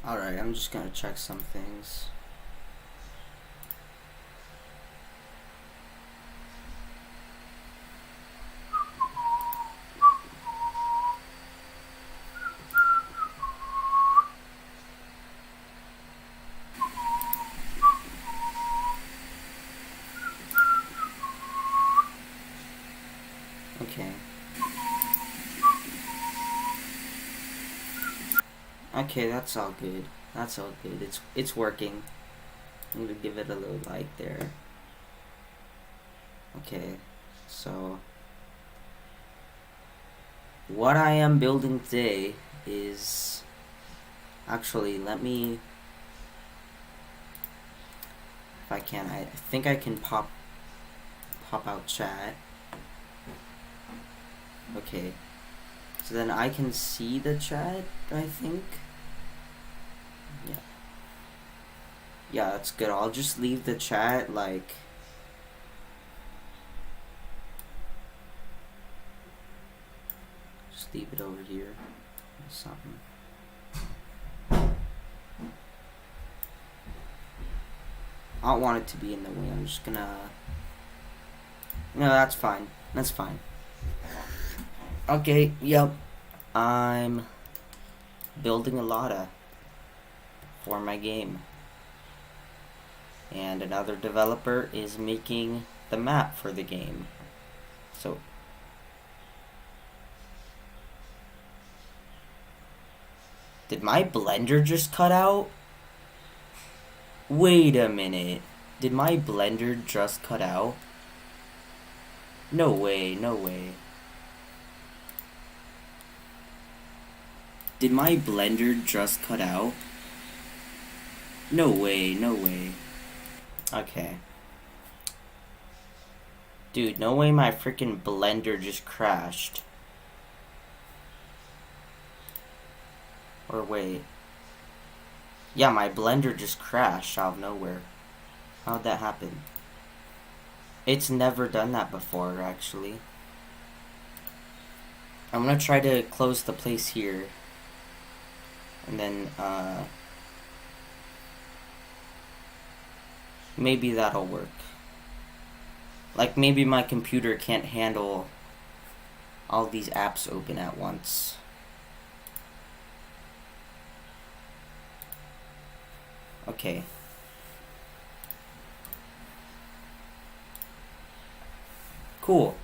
Alright, I'm just gonna check some things. Okay. Okay, that's all good. That's all good. It's working. I'm gonna give it a little like there. Okay, so what I am building today is actually, let me, if I can, I think I can pop out chat. Okay, so then I can see the chat, I think. Yeah, that's good. I'll just leave the chat like, just leave it over here or something. I don't want it to be in the way. I'm just gonna, no, that's fine. That's fine. Okay, yep. I'm building a Lada for my game. And another developer is making the map for the game. So did my blender just cut out? Wait a minute. Did my blender just cut out? No way, no way. Did my blender just cut out? No way, no way. Okay. Dude, no way my freaking blender just crashed. Or wait. Yeah, my blender just crashed out of nowhere. How'd that happen? It's never done that before, actually. I'm gonna try to close the place here. And then, maybe that'll work. Like, maybe my computer can't handle all these apps open at once. Okay. Cool.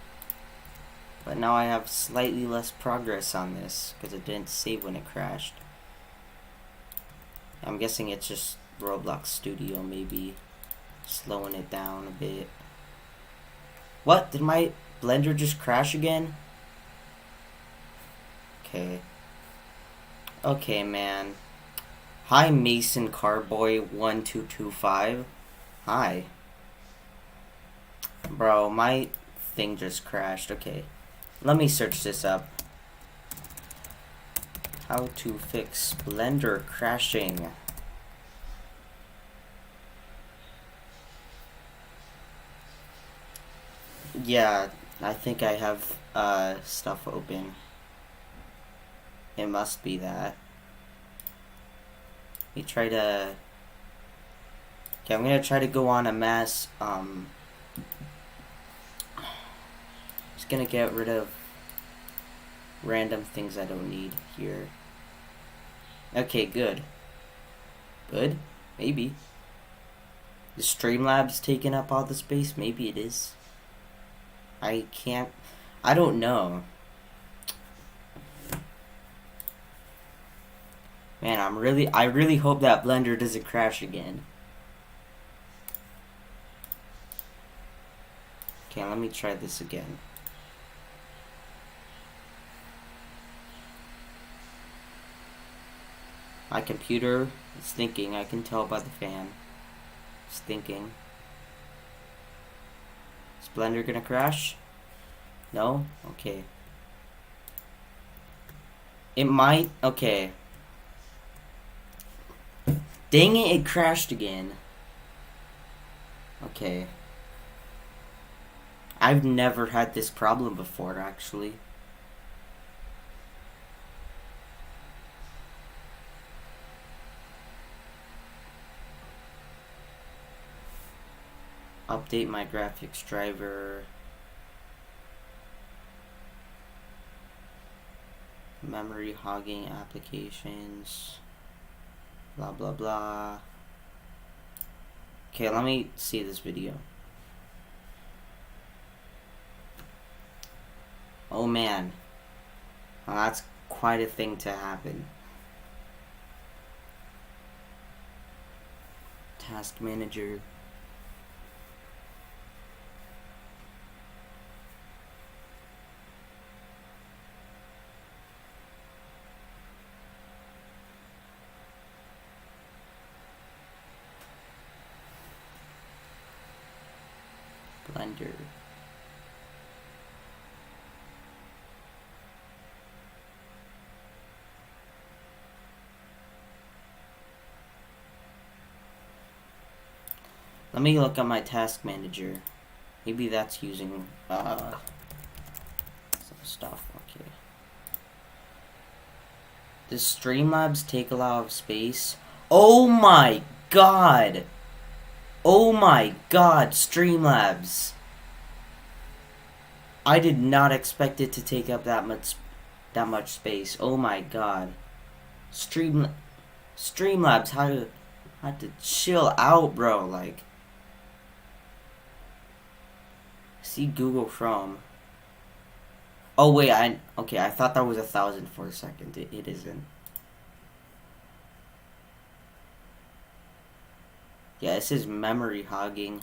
But now I have slightly less progress on this, because it didn't save when it crashed. I'm guessing it's just Roblox Studio, maybe slowing it down a bit. What? Did my blender just crash again? Okay. Okay, man. Hi, Mason Carboy1225. Hi. Bro, my thing just crashed. Okay. Let me search this up. How to fix blender crashing. Yeah, I think I have stuff open. It must be that. Let me try to... Okay, I'm gonna try to go on a mass, just gonna get rid of random things I don't need here. Okay, good. Good? Maybe. The Streamlabs taking up all the space? Maybe it is. I can't... I don't know. Man, I really hope that blender doesn't crash again. Okay, let me try this again. My computer is thinking, I can tell by the fan. It's thinking. Is Blender gonna crash? No? Okay. It might, okay. Dang it, it crashed again. Okay. I've never had this problem before, actually. Update my graphics driver. Memory hogging applications. Blah blah blah. Okay, let me see this video. Oh man. Well, that's quite a thing to happen. Task manager. Blender. Let me look at my task manager. Maybe that's using some stuff. Okay. Does Streamlabs take a lot of space? Oh my god! Oh my god, Streamlabs! I did not expect it to take up that much space. Oh my god. Streamlabs, had to chill out, bro. Like, see Google Chrome. Oh wait, I thought that was 1,000 for a second. It isn't. Yeah, this is memory hogging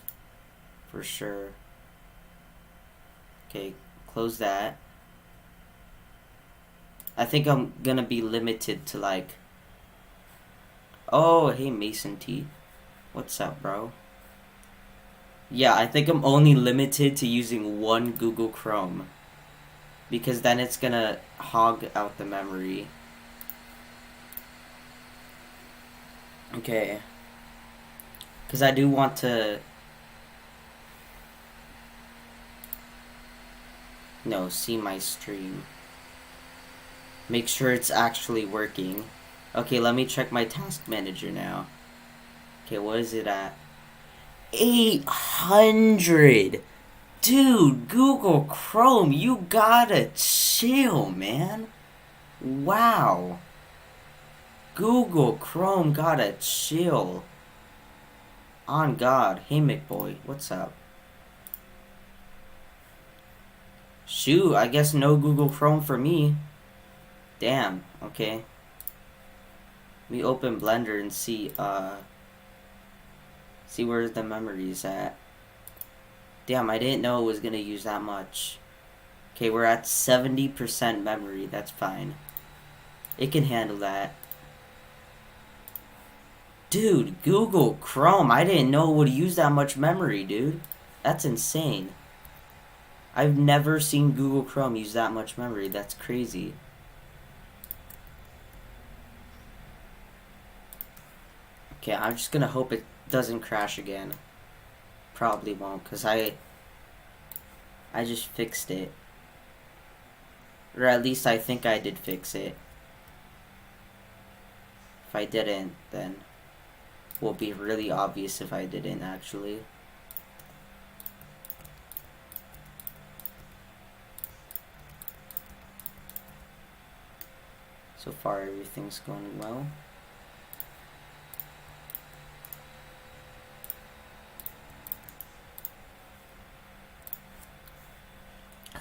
for sure. Okay, close that. I think I'm gonna be limited to like. Oh, hey Mason T. What's up, bro? Yeah, I think I'm only limited to using one Google Chrome. Because then it's gonna hog out the memory. Okay. Because I do want to... No, see my stream. Make sure it's actually working. Okay, let me check my task manager now. Okay, what is it at? 800! Dude, Google Chrome, you gotta chill, man. Wow. Google Chrome gotta chill. On God. Hey, McBoy, what's up? Shoot, I guess no Google Chrome for me. Damn, okay. Let me open Blender and see where the memory is at. Damn, I didn't know it was gonna use that much. Okay, we're at 70% memory. That's fine. It can handle that. Dude, Google Chrome. I didn't know it would use that much memory, dude. That's insane. I've never seen Google Chrome use that much memory. That's crazy. Okay, I'm just gonna hope it doesn't crash again. Probably won't, because I just fixed it. Or at least I think I did fix it. If I didn't, then it will be really obvious if I didn't, actually. So far, everything's going well.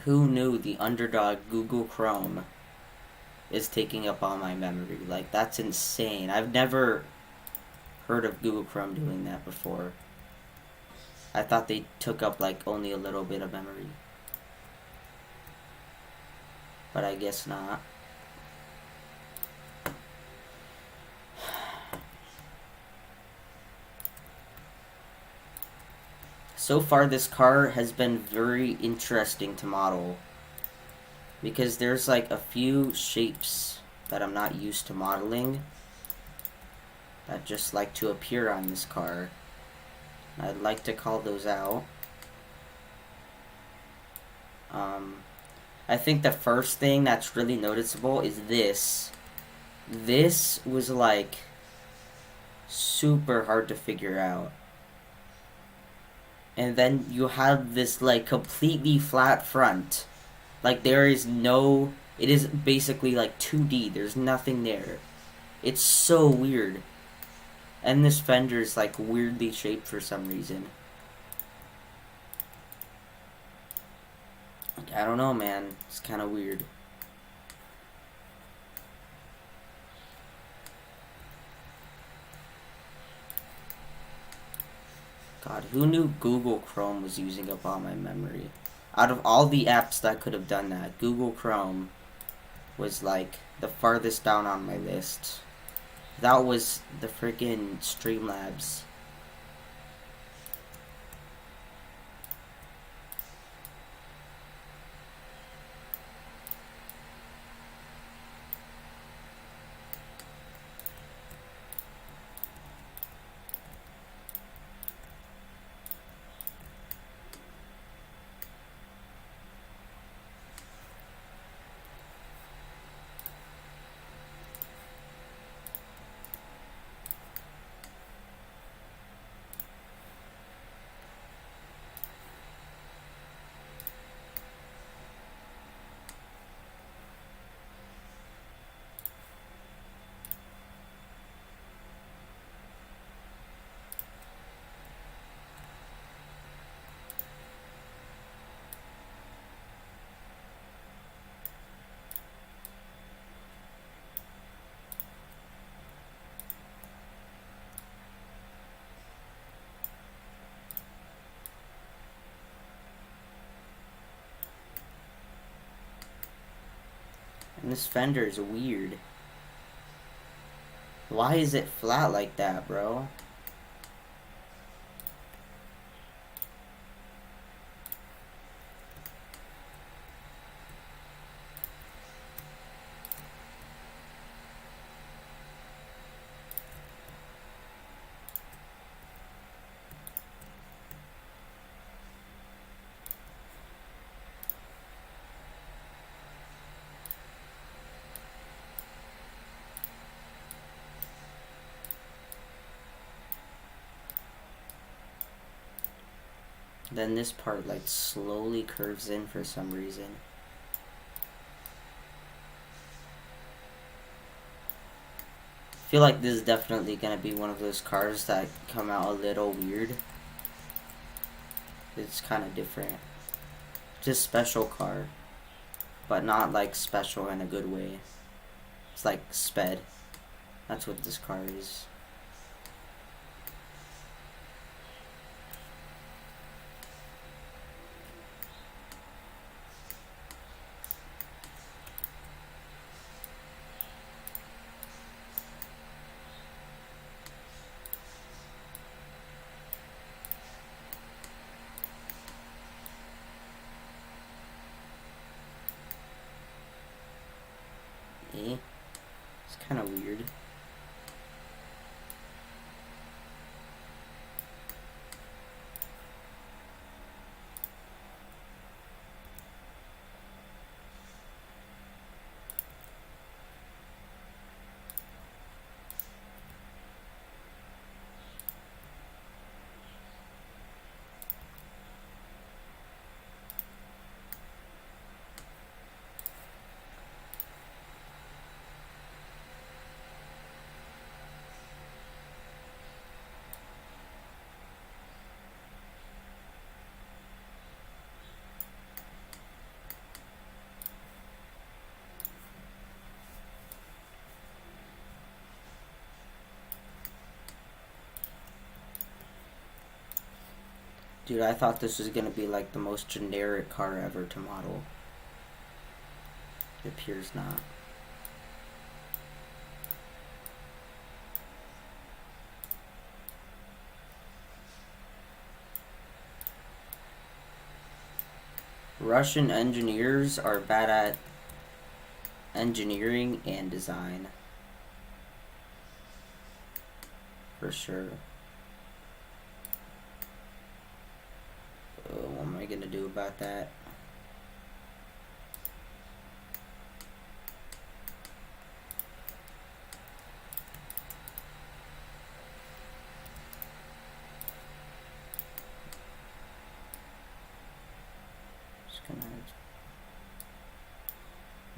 Who knew the underdog Google Chrome is taking up all my memory? Like, that's insane. I've never heard of Google Chrome doing that before. I thought they took up, like, only a little bit of memory. But I guess not. So far, this car has been very interesting to model. Because there's like a few shapes that I'm not used to modeling that just like to appear on this car. I'd like to call those out. I think the first thing that's really noticeable is this. This was like super hard to figure out. and then you have this like completely flat front. Like there is no, it is basically like 2D. There's nothing there. It's so weird. And this fender is like weirdly shaped for some reason. Like, I don't know, man. It's kind of weird. God, who knew Google Chrome was using up all my memory? Out of all the apps that could have done that, Google Chrome was like the farthest down on my list. That was the freaking Streamlabs. And this fender is weird. Why is it flat like that, bro? Then this part like slowly curves in for some reason. I feel like this is definitely gonna be one of those cars that come out a little weird. It's kind of different. Just special car, but not like special in a good way. It's like sped. That's what this car is. It's kind of weird. Dude, I thought this was gonna be like the most generic car ever to model. It appears not. Russian engineers are bad at engineering and design. For sure. What am I gonna do about that?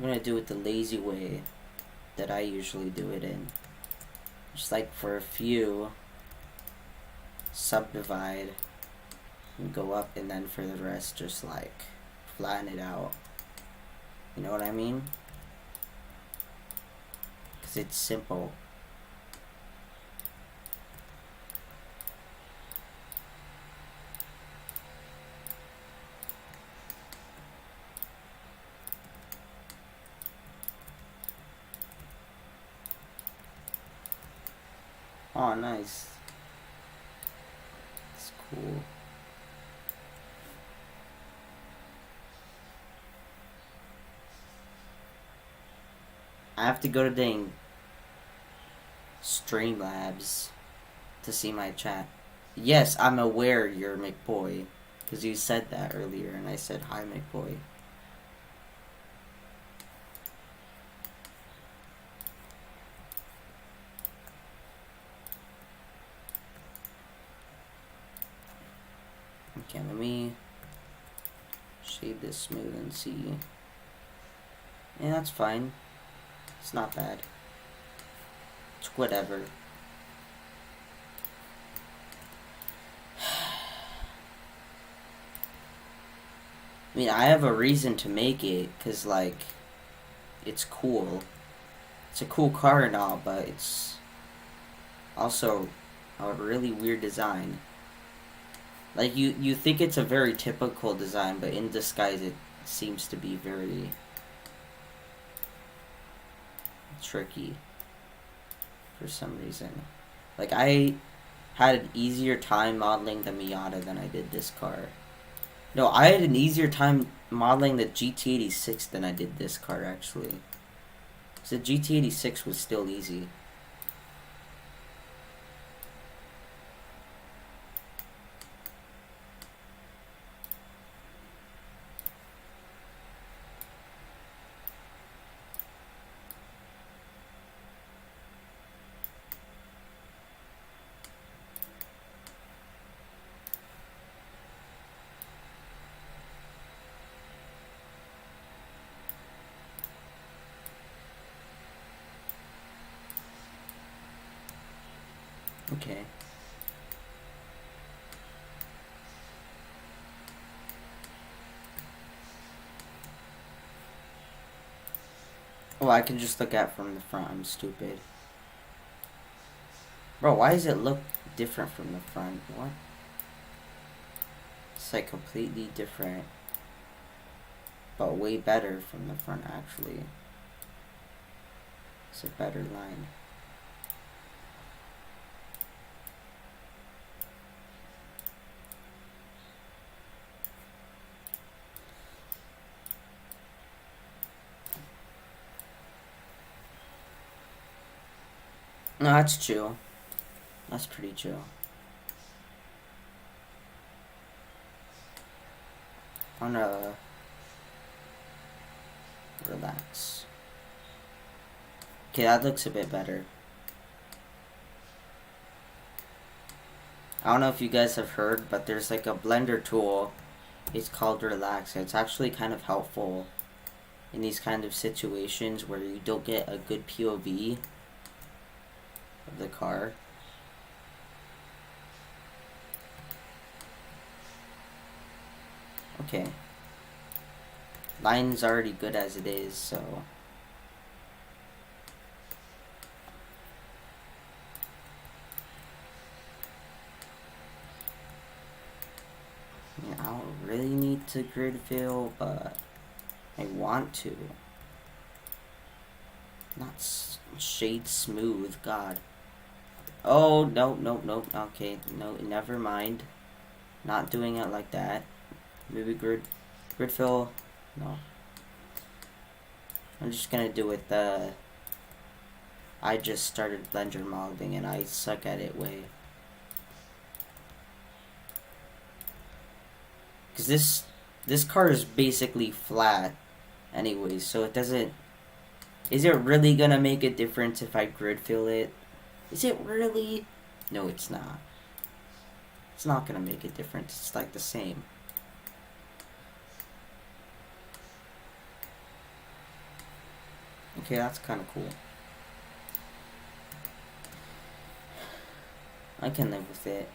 I'm gonna do it the lazy way that I usually do it in. Just like for a few, subdivide and go up, and then for the rest just like flatten it out. You know what I mean? Because it's simple. Oh, nice. It's cool. I have to go to dang Streamlabs to see my chat. Yes, I'm aware you're McBoy, because you said that earlier, and I said hi, McBoy. Okay, let me shade this smooth and see. Yeah, that's fine. It's not bad. It's whatever. I mean, I have a reason to make it, because, like, it's cool. It's a cool car and all, but it's also a really weird design. Like, you think it's a very typical design, but in disguise it seems to be very tricky for some reason. Like, I had an easier time modeling the Miata than I did this car. No, I had an easier time modeling the GT86 than I did this car, actually. So the GT86 was still easy. Okay. Well, I can just look at from the front. I'm stupid. Bro, why does it look different from the front? What? It's like completely different. But way better from the front, actually. It's a better line. No, that's chill. That's pretty chill. I wanna relax. Okay, that looks a bit better. I don't know if you guys have heard, but there's like a blender tool. It's called Relax. It's actually kind of helpful in these kind of situations where you don't get a good POV of the car. Okay. Line's already good as it is, so... I don't really need to grid fill, but I want to. Not shade smooth, God. Oh, no, okay, no, never mind. Not doing it like that. Maybe grid fill, no. I'm just gonna do it the... I just started blender modeling and I suck at it way. Because this car is basically flat anyways, so it doesn't... Is it really gonna make a difference if I grid fill it? Is it really? No, it's not. It's not gonna make a difference. It's like the same. Okay, that's kind of cool. I can live with it.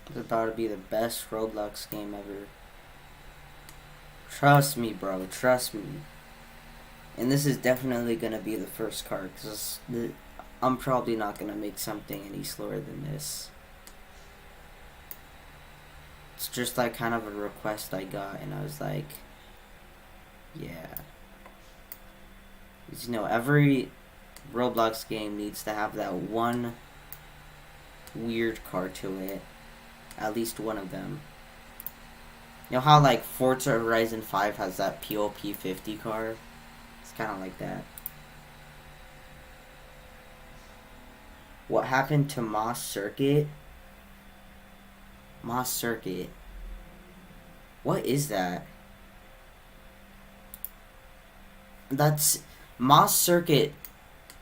It's about to be the best Roblox game ever. Trust me, bro. Trust me. And this is definitely gonna be the first card, because I'm probably not gonna make something any slower than this. It's just like kind of a request I got, and I was like, yeah. Because, you know, every Roblox game needs to have that one weird card to it. At least one of them. You know how like Forza Horizon 5 has that POP 50 car? It's kind of like that. What happened to Moss Circuit? Moss Circuit. What is that? That's Moss Circuit.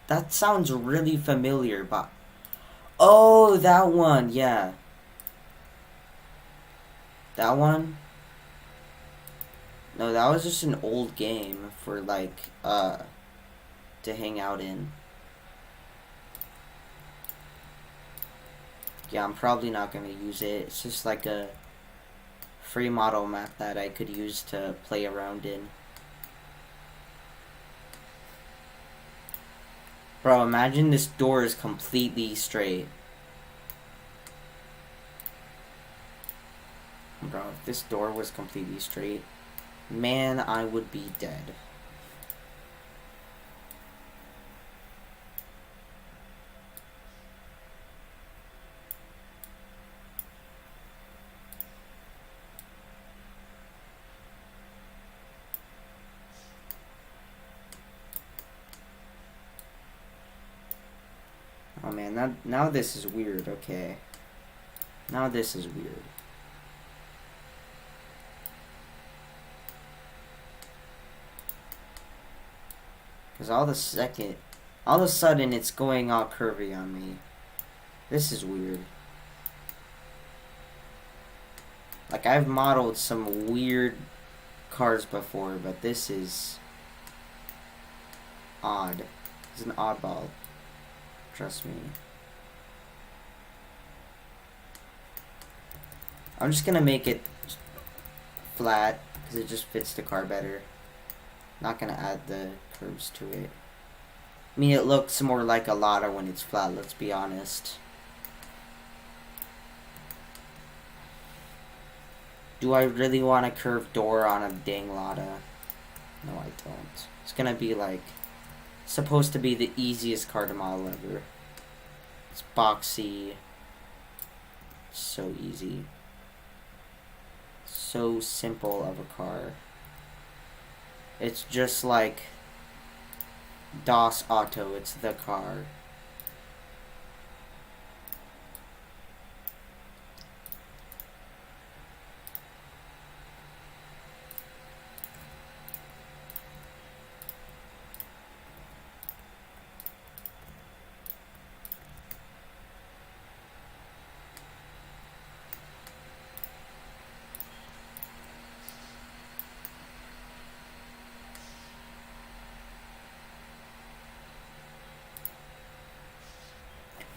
That sounds really familiar, but oh, that one, yeah. That one? No, that was just an old game for like to hang out in. Yeah, I'm probably not gonna use it. It's just like a free model map that I could use to play around in. Bro, imagine this door is completely straight. Bro, if this door was completely straight, man, I would be dead. Oh man, now this is weird, okay. Now this is weird. Because all of a sudden it's going all curvy on me. This is weird. Like, I've modeled some weird cars before, but this is odd. It's an oddball. Trust me. I'm just gonna make it flat, because it just fits the car better. Not gonna add the curves to it. I mean, it looks more like a Lada when it's flat, let's be honest. Do I really want a curved door on a dang Lada? No, I don't. It's gonna be like, supposed to be the easiest car to model ever. It's boxy. So easy. So simple of a car. It's just like DOS Auto. It's the car.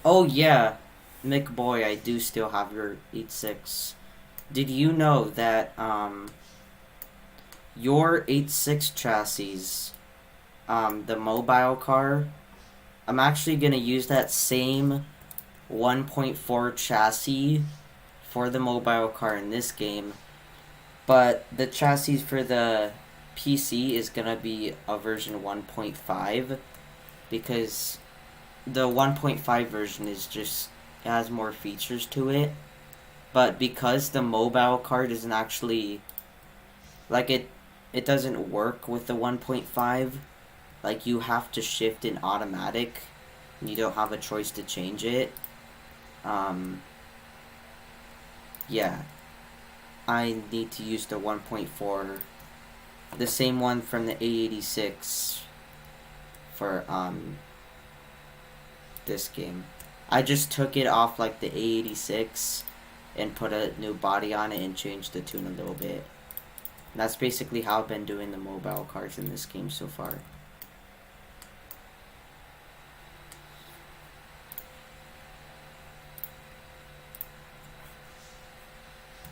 Oh yeah, McBoy, I do still have your 8.6. Did you know that your 8.6 chassis, the mobile car, I'm actually gonna use that same 1.4 chassis for the mobile car in this game, but the chassis for the PC is gonna be a version 1.5 because the 1.5 version is just has more features to it. But because the mobile car doesn't actually like it doesn't work with the 1.5, like you have to shift in automatic and you don't have a choice to change it. Yeah, I need to use the 1.4, the same one from the A86 for this game. I just took it off like the A86 and put a new body on it and changed the tune a little bit. And that's basically how I've been doing the mobile cars in this game so far.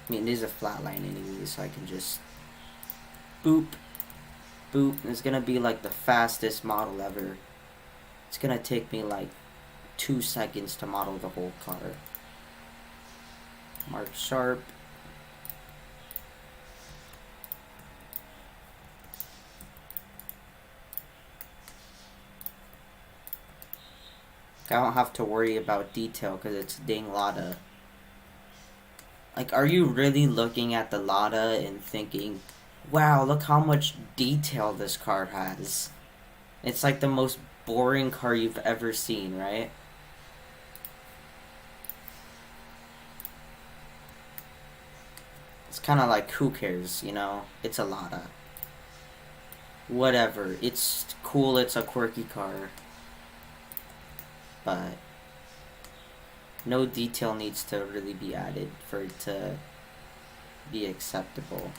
I mean, it is a flat line anyway, so I can just boop, boop. It's gonna be like the fastest model ever. It's gonna take me like 2 seconds to model the whole car. Mark Sharp. I don't have to worry about detail because it's dang Lada. Like, are you really looking at the Lada and thinking, wow, look how much detail this car has? It's like the most boring car you've ever seen, right? It's kind of like, who cares, you know? It's a Lada. Whatever. It's cool, it's a quirky car. But no detail needs to really be added for it to be acceptable.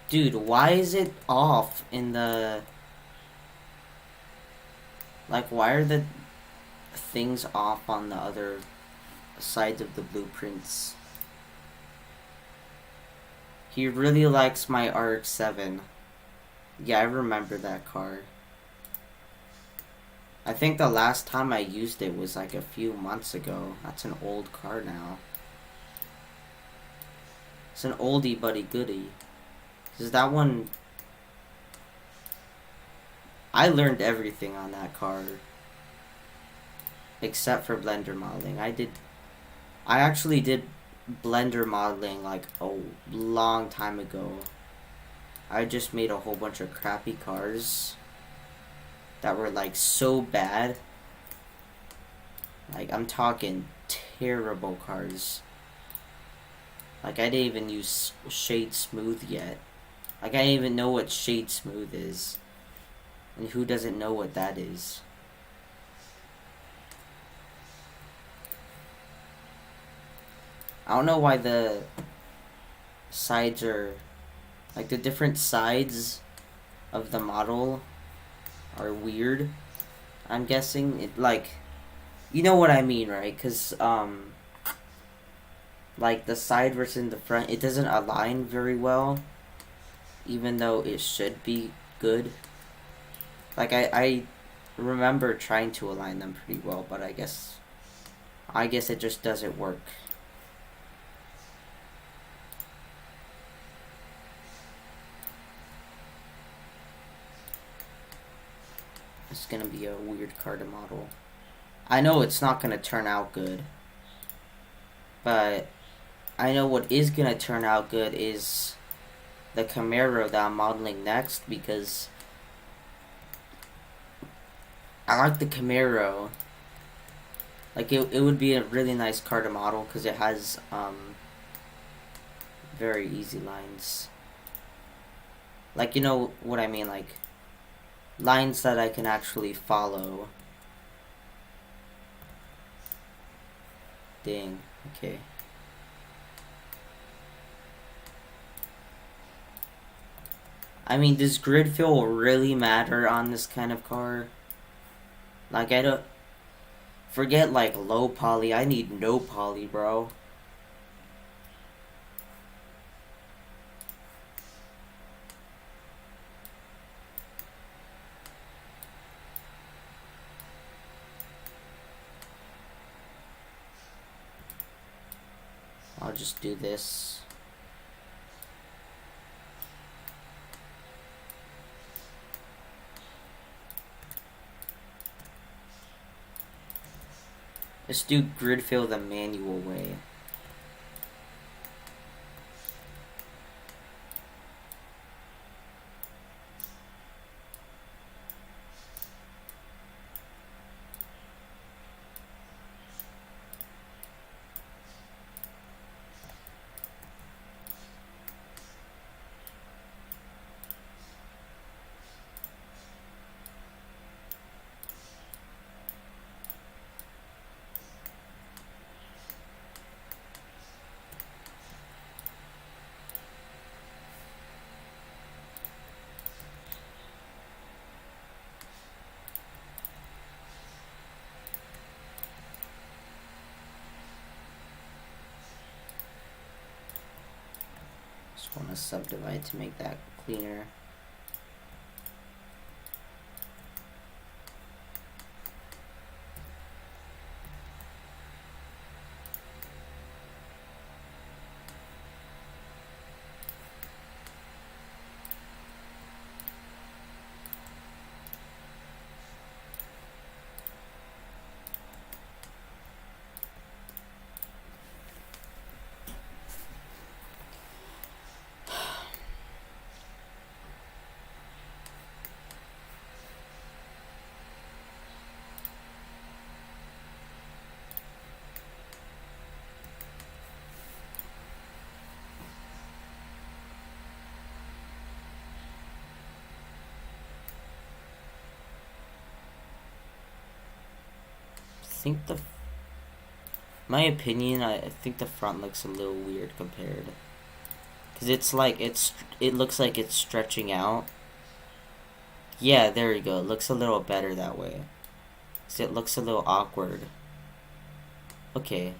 Dude, why is it off in the... Like, why are the things off on the other sides of the blueprints? He really likes my RX-7. Yeah, I remember that car. I think the last time I used it was like a few months ago. That's an old car now. It's an oldie but a goodie. Because that one... I learned everything on that car. Except for blender modeling. I actually did blender modeling like a long time ago. I just made a whole bunch of crappy cars that were like so bad. Like, I'm talking terrible cars. Like, I didn't even use Shade Smooth yet. Like, I didn't even know what Shade Smooth is. And who doesn't know what that is? I don't know why the sides are... Like, the different sides of the model are weird. I'm guessing. It, like... You know what I mean, right? Because, like, the side versus the front, it doesn't align very well. Even though it should be good. Like, I remember trying to align them pretty well, but I guess it just doesn't work. It's gonna be a weird car to model. I know it's not gonna turn out good, but I know what is gonna turn out good is the Camaro that I'm modeling next, because I like the Camaro. Like, it would be a really nice car to model because it has very easy lines. Like, you know what I mean, like lines that I can actually follow. Dang, okay. I mean, does grid fill really matter on this kind of car? Like, I don't... Forget, like, low poly. I need no poly, bro. I'll just do this. Let's do grid fill the manual way. Just want to subdivide to make that cleaner. I think my opinion, I think the front looks a little weird compared. Because it's like, it looks like it's stretching out. Yeah, there you go. It looks a little better that way. So it looks a little awkward. Okay.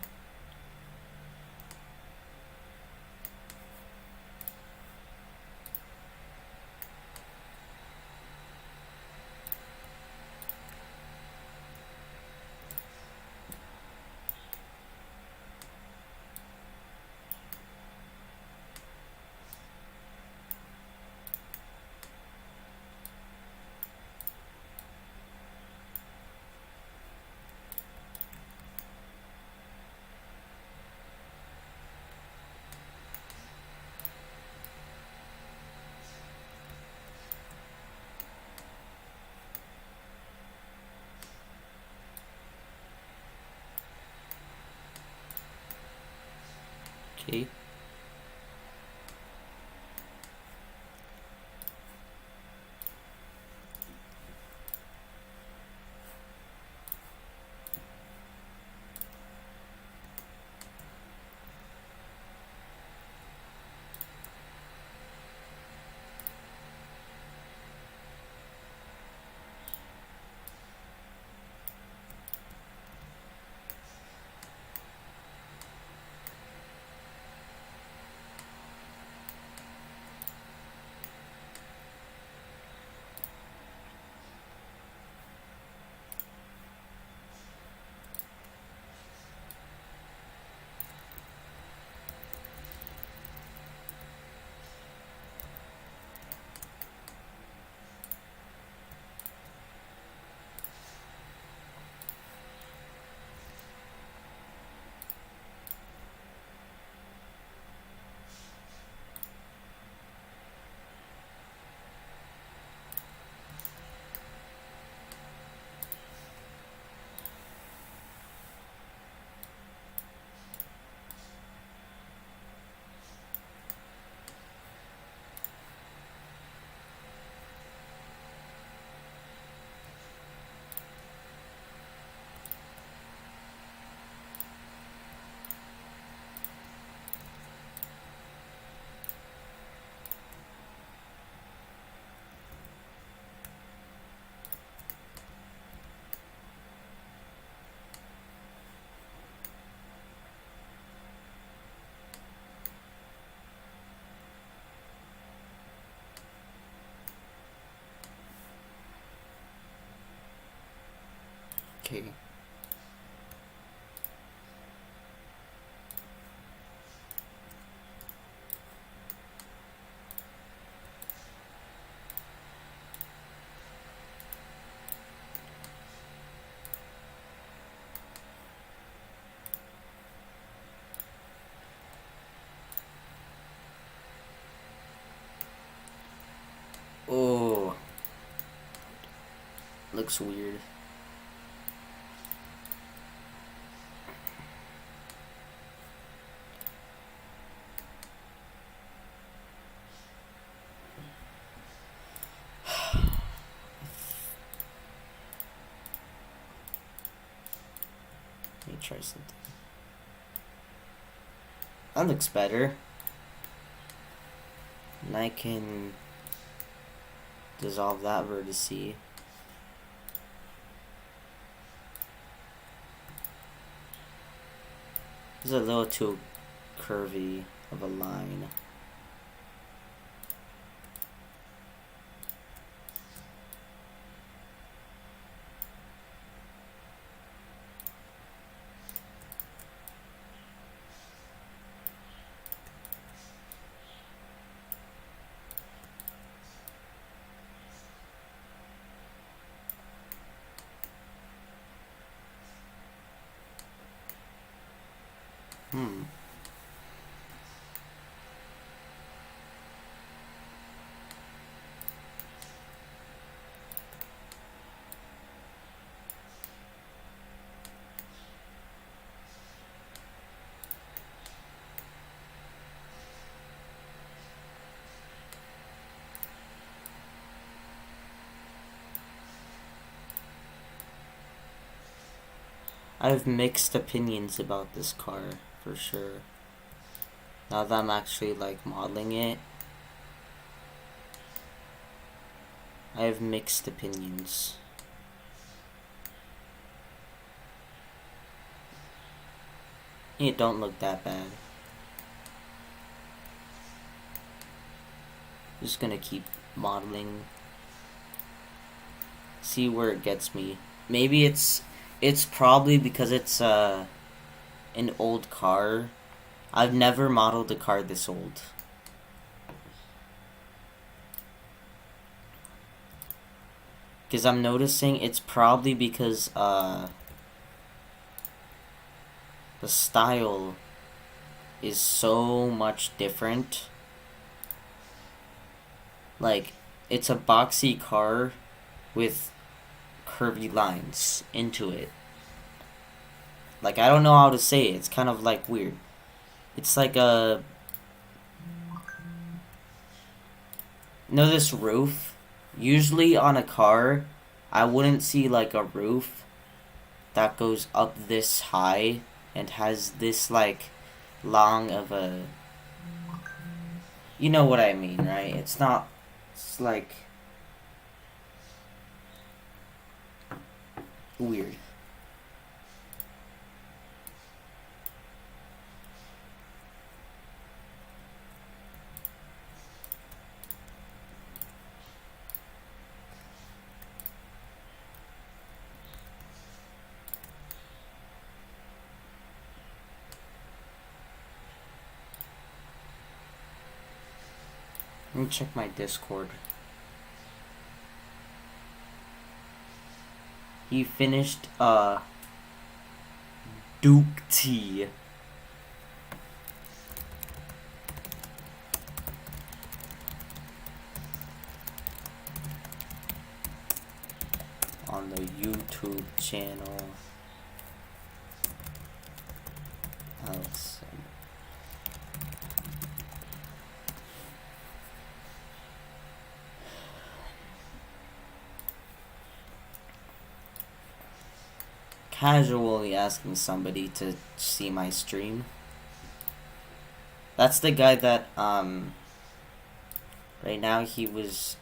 Okay. Okay. Oh, looks weird. Let me try something. That looks better. And I can dissolve that vertice. This is a little too curvy of a line. I have mixed opinions about this car, for sure. Now that I'm actually, like, modeling it, I have mixed opinions. It don't look that bad. Just gonna keep modeling. See where it gets me. Maybe it's probably because it's an old car. I've never modeled a car this old. Because I'm noticing it's probably because the style is so much different. Like, it's a boxy car with curvy lines into it. Like, I don't know how to say it. It's kind of, like, weird. It's like a... know this roof? Usually on a car, I wouldn't see, like, a roof that goes up this high and has this, like, long of a... You know what I mean, right? It's not... It's, like... weird. Let me check my Discord. He finished Duke T. On the YouTube channel. Alex. Casually asking somebody to see my stream. That's the guy that right now he was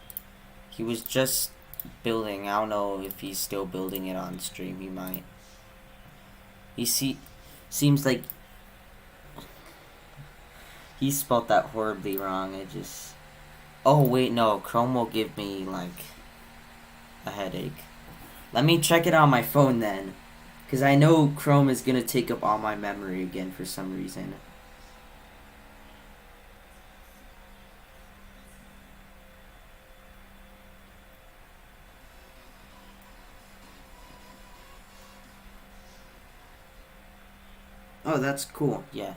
just building. I don't know if he's still building it on stream. He might. Seems like he spelled that horribly wrong. I just... Oh wait, no. Chrome will give me like a headache. Let me check it on my phone then. Because I know Chrome is going to take up all my memory again for some reason. Oh, that's cool. Yeah.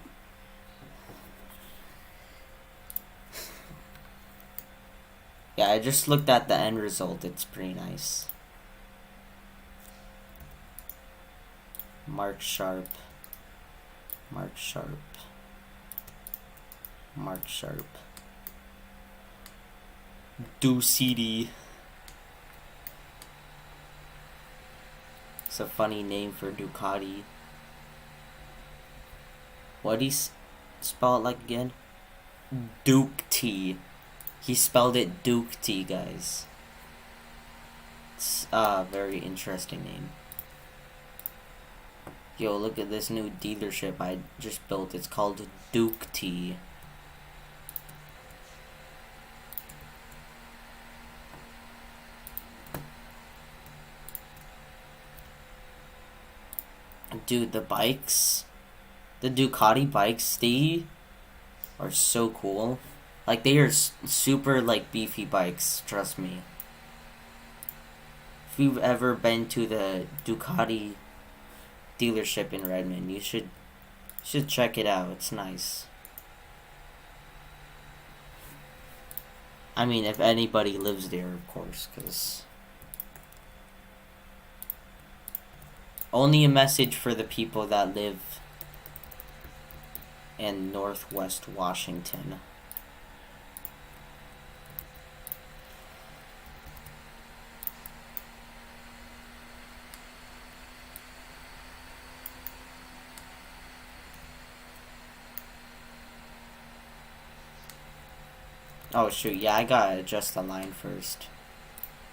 Yeah, I just looked at the end result. It's pretty nice. Mark Sharp. Mark Sharp. Mark Sharp. Do CD. It's a funny name for Ducati. What do you spell it like again? Duke T. He spelled it Duke T, guys. It's a very interesting name. Yo, look at this new dealership I just built. It's called Duke T. Dude, the bikes, the Ducati bikes, they are so cool. Like, they are super, like, beefy bikes, trust me. If you've ever been to the Ducati dealership in Redmond, you should check it out. It's nice. I mean, if anybody lives there, of course, because only a message for the people that live in Northwest Washington. Oh shoot, yeah, I gotta adjust the line first.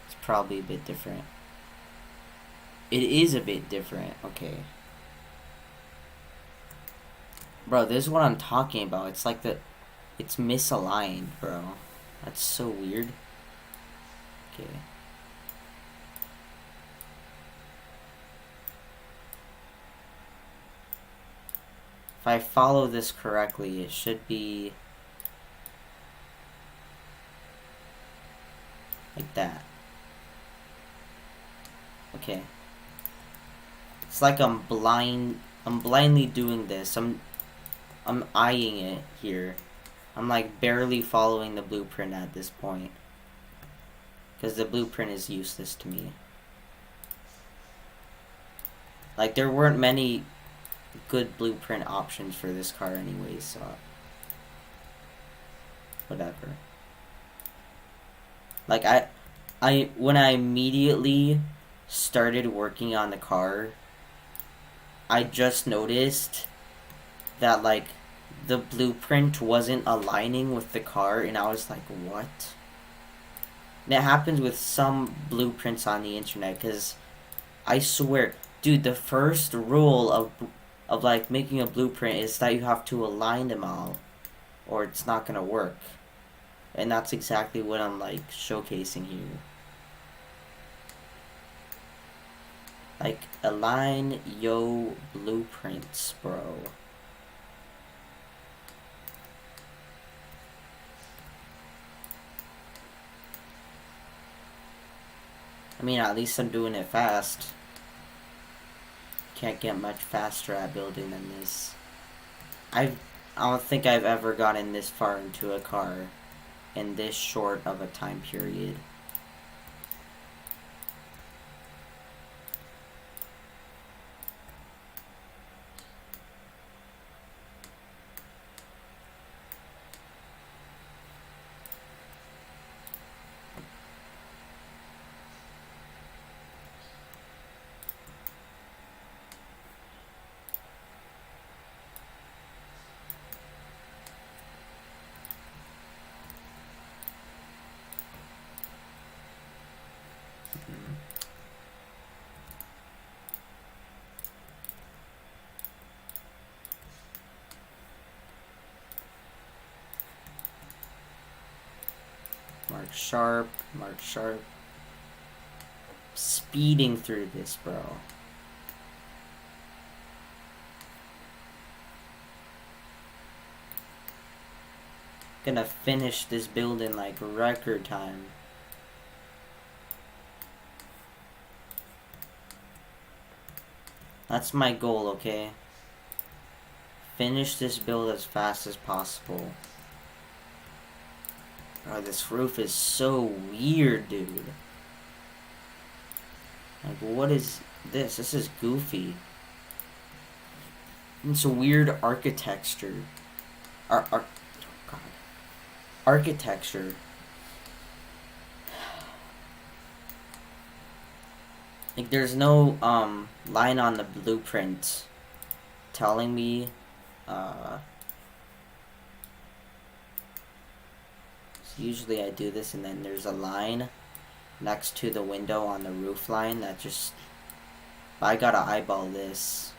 It's probably a bit different. It is a bit different, okay. Bro, this is what I'm talking about. It's like it's misaligned, bro. That's so weird. Okay. If I follow this correctly, it should be like that. Okay. It's like I'm blindly doing this. I'm eyeing it here. I'm like barely following the blueprint at this point. Because the blueprint is useless to me. Like, there weren't many good blueprint options for this car anyways, so whatever. Like, when I immediately started working on the car, I just noticed that, like, the blueprint wasn't aligning with the car, and I was like, what? And it happens with some blueprints on the internet, because I swear, dude, the first rule of like making a blueprint is that you have to align them all, or it's not gonna work. And that's exactly what I'm like showcasing here. Like, align yo blueprints, bro. I mean, at least I'm doing it fast. Can't get much faster at building than this. I don't think I've ever gotten this far into a car in this short of a time period. Mark Sharp. speeding through this, bro. Gonna finish this build in like record time. That's my goal, okay? Finish this build as fast as possible. Oh, this roof is so weird, dude. Like, what is this? This is goofy. It's a weird architecture. Oh, God. Architecture. Like, there's no, line on the blueprint telling me, so usually I do this and then there's a line next to the window on the roof line that just, I gotta eyeball this.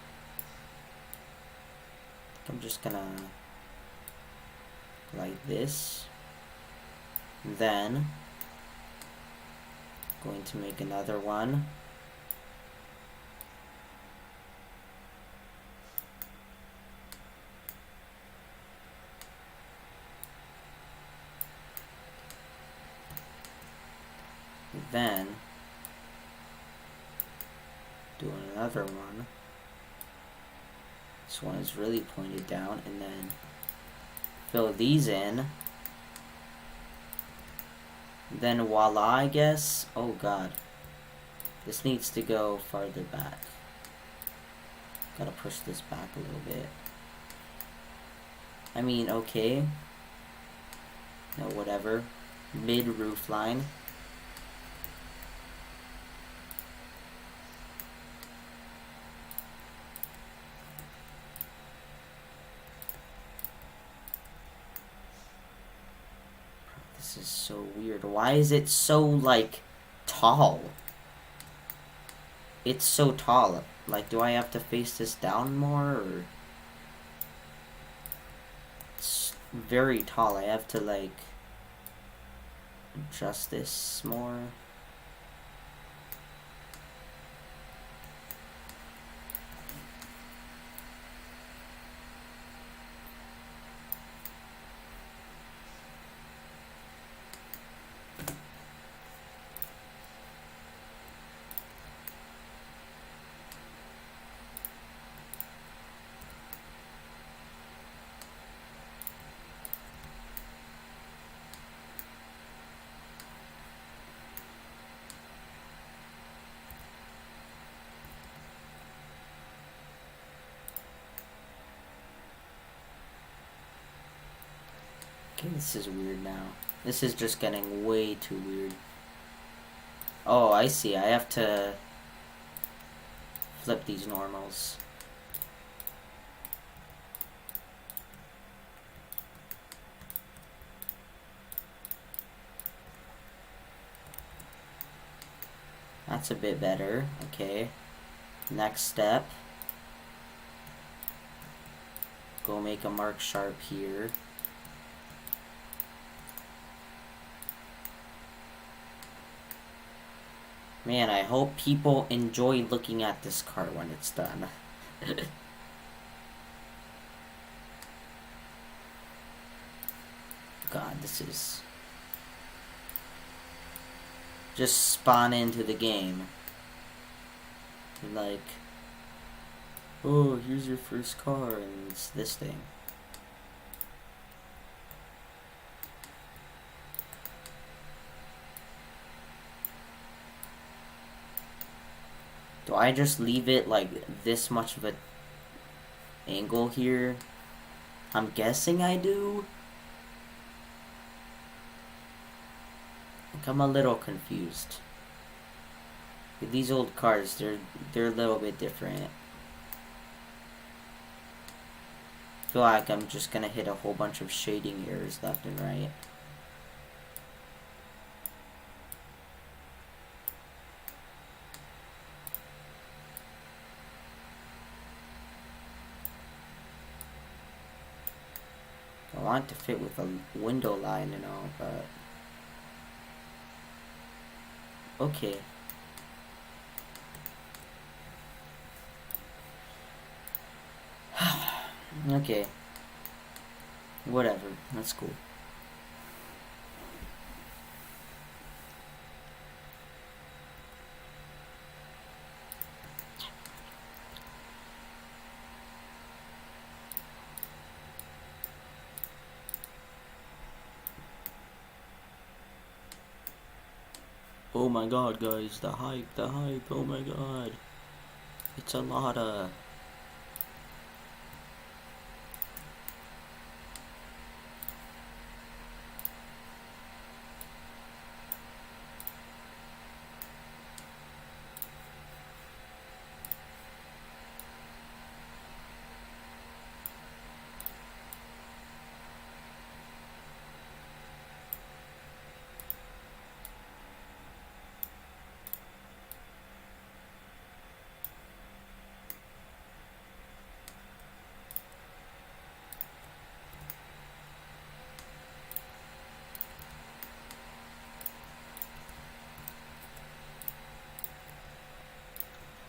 I'm just gonna, like this. Then, going to make another one. Then, do another one. This one is really pointed down, and then fill these in. Then voila, I guess. Oh god. This needs to go farther back. Gotta push this back a little bit. I mean, okay. No, whatever. Mid-roof line. This is so weird. Why is it so, like, tall? It's so tall. Like, do I have to face this down more, or... It's very tall. I have to, like, adjust this more. Okay, this is weird now. This is just getting way too weird. Oh, I see. I have to flip these normals. That's a bit better. Okay. Next step. Go make a mark sharp here. Man, I hope people enjoy looking at this car when it's done. God, this is... Just spawn into the game. Like... Oh, here's your first car, and it's this thing. Do I just leave it like this much of a angle here? I'm guessing I do. Like, I'm a little confused. These old cars, they're a little bit different. I feel like I'm just gonna hit a whole bunch of shading errors left and right. I want to fit with a window line and all, but... Okay. Okay. Whatever. That's cool. Oh my god, guys. The hype. Oh my god. It's a Lada.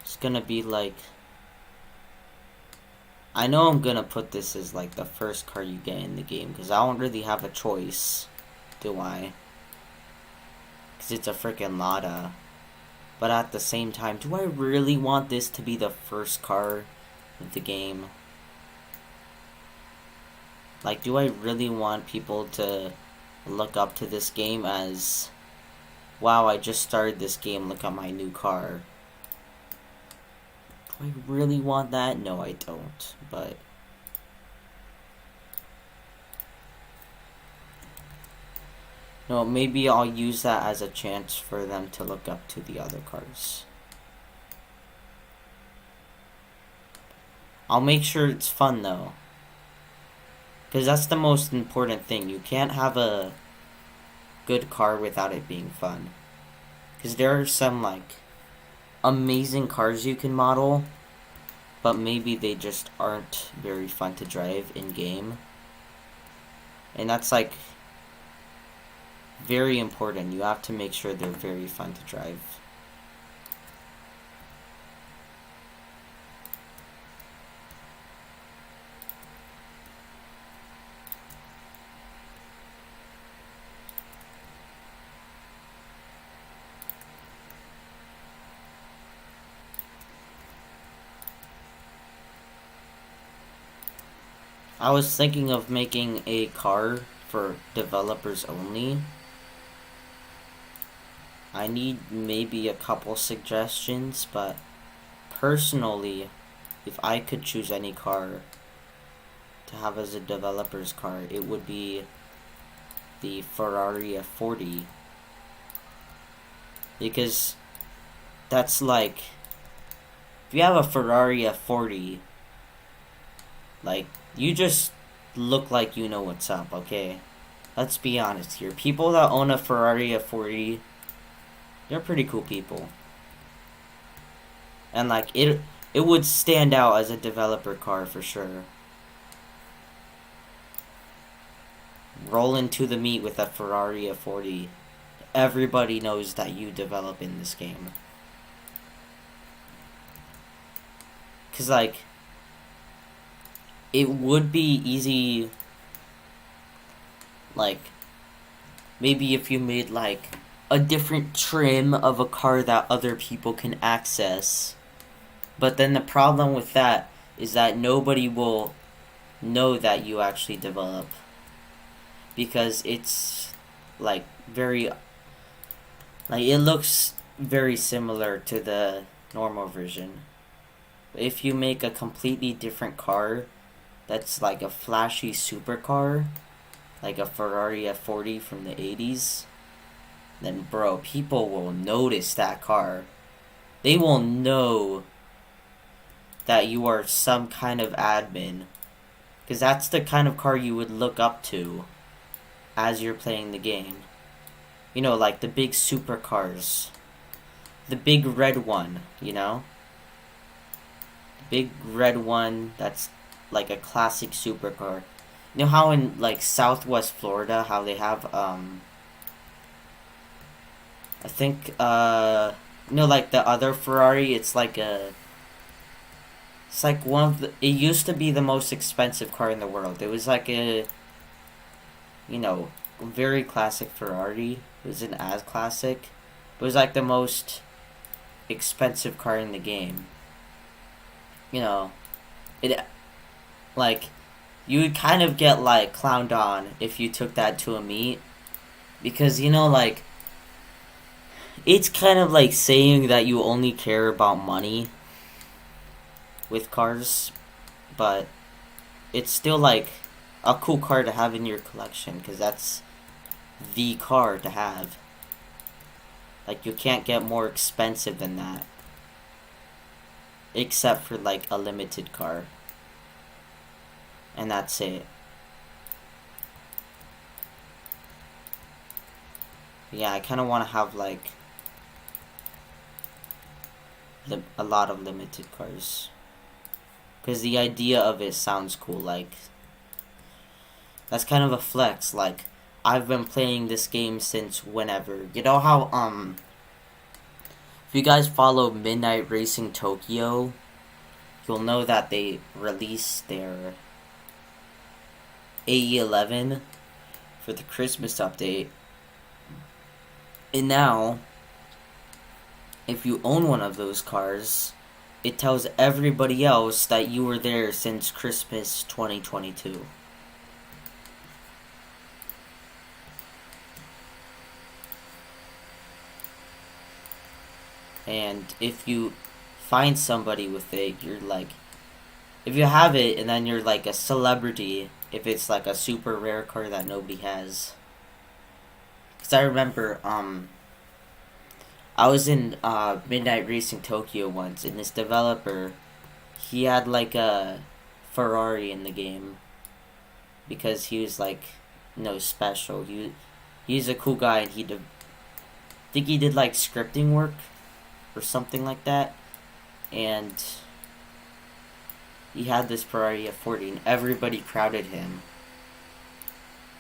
It's gonna be like... I know I'm gonna put this as like the first car you get in the game, because I don't really have a choice, do I? Because it's a freaking Lada. But at the same time, do I really want this to be the first car of the game? Like, do I really want people to look up to this game as, wow, I just started this game, look at my new car? Do I really want that? No, I don't, but... No, maybe I'll use that as a chance for them to look up to the other cars. I'll make sure it's fun, though. Because that's the most important thing. You can't have a good car without it being fun. Because there are some, like, amazing cars you can model, but maybe they just aren't very fun to drive in-game. And that's, like, very important. You have to make sure they're very fun to drive. I was thinking of making a car for developers only. I need maybe a couple suggestions, but personally, if I could choose any car to have as a developer's car, it would be the Ferrari F40. Because that's like, if you have a Ferrari F40, like, you just look like you know what's up, okay? Let's be honest here. People that own a Ferrari F40, they're pretty cool people. And like, it would stand out as a developer car for sure. Roll into the meat with a Ferrari F40. Everybody knows that you develop in this game. Cause like, it would be easy, like, maybe if you made like a different trim of a car that other people can access. But then the problem with that is that nobody will know that you actually develop. Because it's like very, like, it looks very similar to the normal version. If you make a completely different car that's like a flashy supercar, like a Ferrari F40 from the 80s, then bro, people will notice that car. They will know that you are some kind of admin. Because that's the kind of car you would look up to as you're playing the game. You know, like the big supercars. The big red one, you know? The big red one that's like a classic supercar. You know how in like Southwest Florida, how they have I think you know, like the other Ferrari, it's like a It's like one of the. It used to be the most expensive car in the world. It was like a, you know, very classic Ferrari. It wasn't as classic. It was like the most expensive car in the game. You know, it like you would kind of get like clowned on if you took that to a meet, because like it's kind of like saying that you only care about money with cars, but it's still like a cool car to have in your collection, because that's the car to have. Like, you can't get more expensive than that, except for like a limited car, and that's it. Yeah, I kind of want to have like a lot of limited cars, because the idea of it sounds cool. Like, that's kind of a flex. Like, I've been playing this game since whenever. You know how, if you guys follow Midnight Racing Tokyo, you'll know that they released their AE11 for the Christmas update. And now, if you own one of those cars, it tells everybody else that you were there since Christmas 2022. And if you find somebody with it, you're like, if you have it, and then you're like a celebrity, if it's like a super rare car that nobody has. Because I remember, I was in Midnight Racing Tokyo once, and this developer, he had like a Ferrari in the game, because he was like no special. He's a cool guy, and I think he did like scripting work or something like that, and he had this Ferrari F40, and everybody crowded him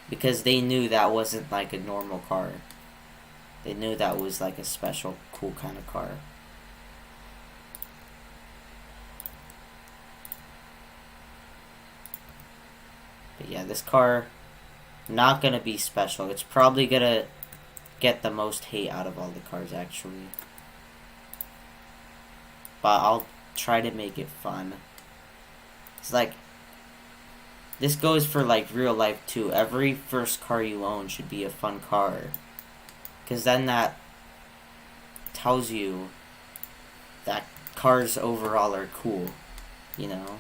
because they knew that wasn't like a normal car. They knew that was like a special, cool kind of car. But yeah, this car, not gonna be special. It's probably gonna get the most hate out of all the cars, actually. But I'll try to make it fun. It's like, this goes for like real life too. Every first car you own should be a fun car, because then that tells you that cars overall are cool, you know?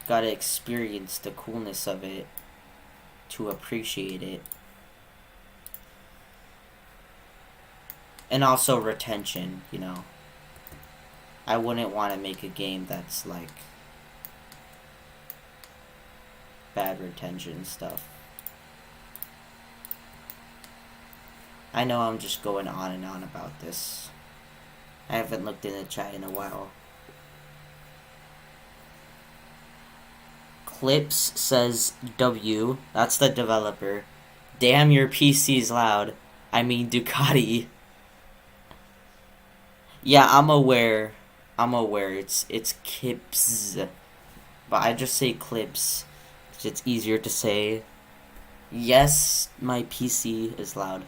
Gotta experience the coolness of it to appreciate it. And also retention, you know. I wouldn't want to make a game that's like bad retention stuff. I know I'm just going on and on about this. I haven't looked in the chat in a while. Clips says W. That's the developer. Damn, your PC's loud. I mean Ducati. Yeah, I'm aware. It's Kips. But I just say Clips. It's easier to say. Yes, my PC is loud.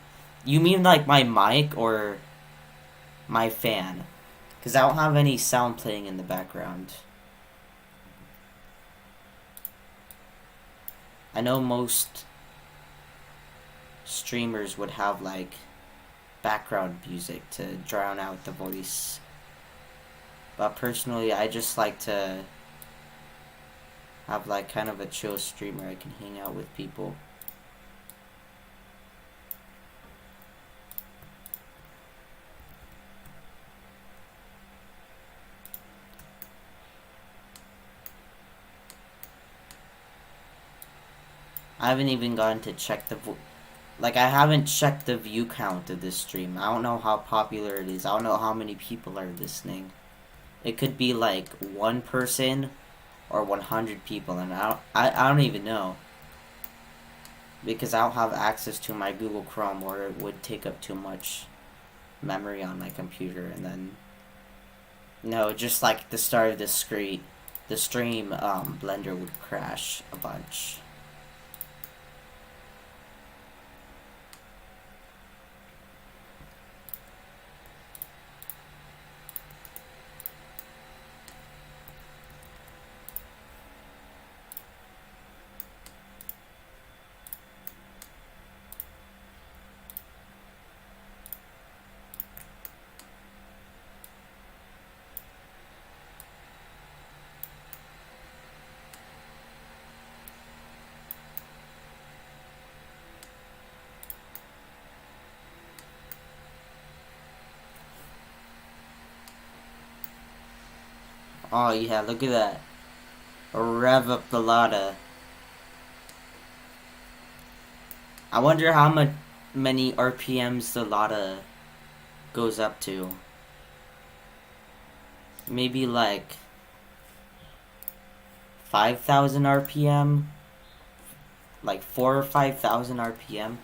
You mean like my mic or my fan? Because I don't have any sound playing in the background. I know most streamers would have like background music to drown out the voice. But personally, I just like to have like kind of a chill stream where I can hang out with people. I haven't even gone to check I haven't checked the view count of this stream. I don't know how popular it is. I don't know how many people are listening. It could be like one person or 100 people, and I don't even know. Because I don't have access to my Google Chrome, or it would take up too much memory on my computer, and then no, just like the start of the stream, Blender would crash a bunch. Oh yeah, look at that. Rev up the Lada. I wonder how many RPMs the Lada goes up to. Maybe like 5,000 RPM? Like 4 or 5,000 RPM?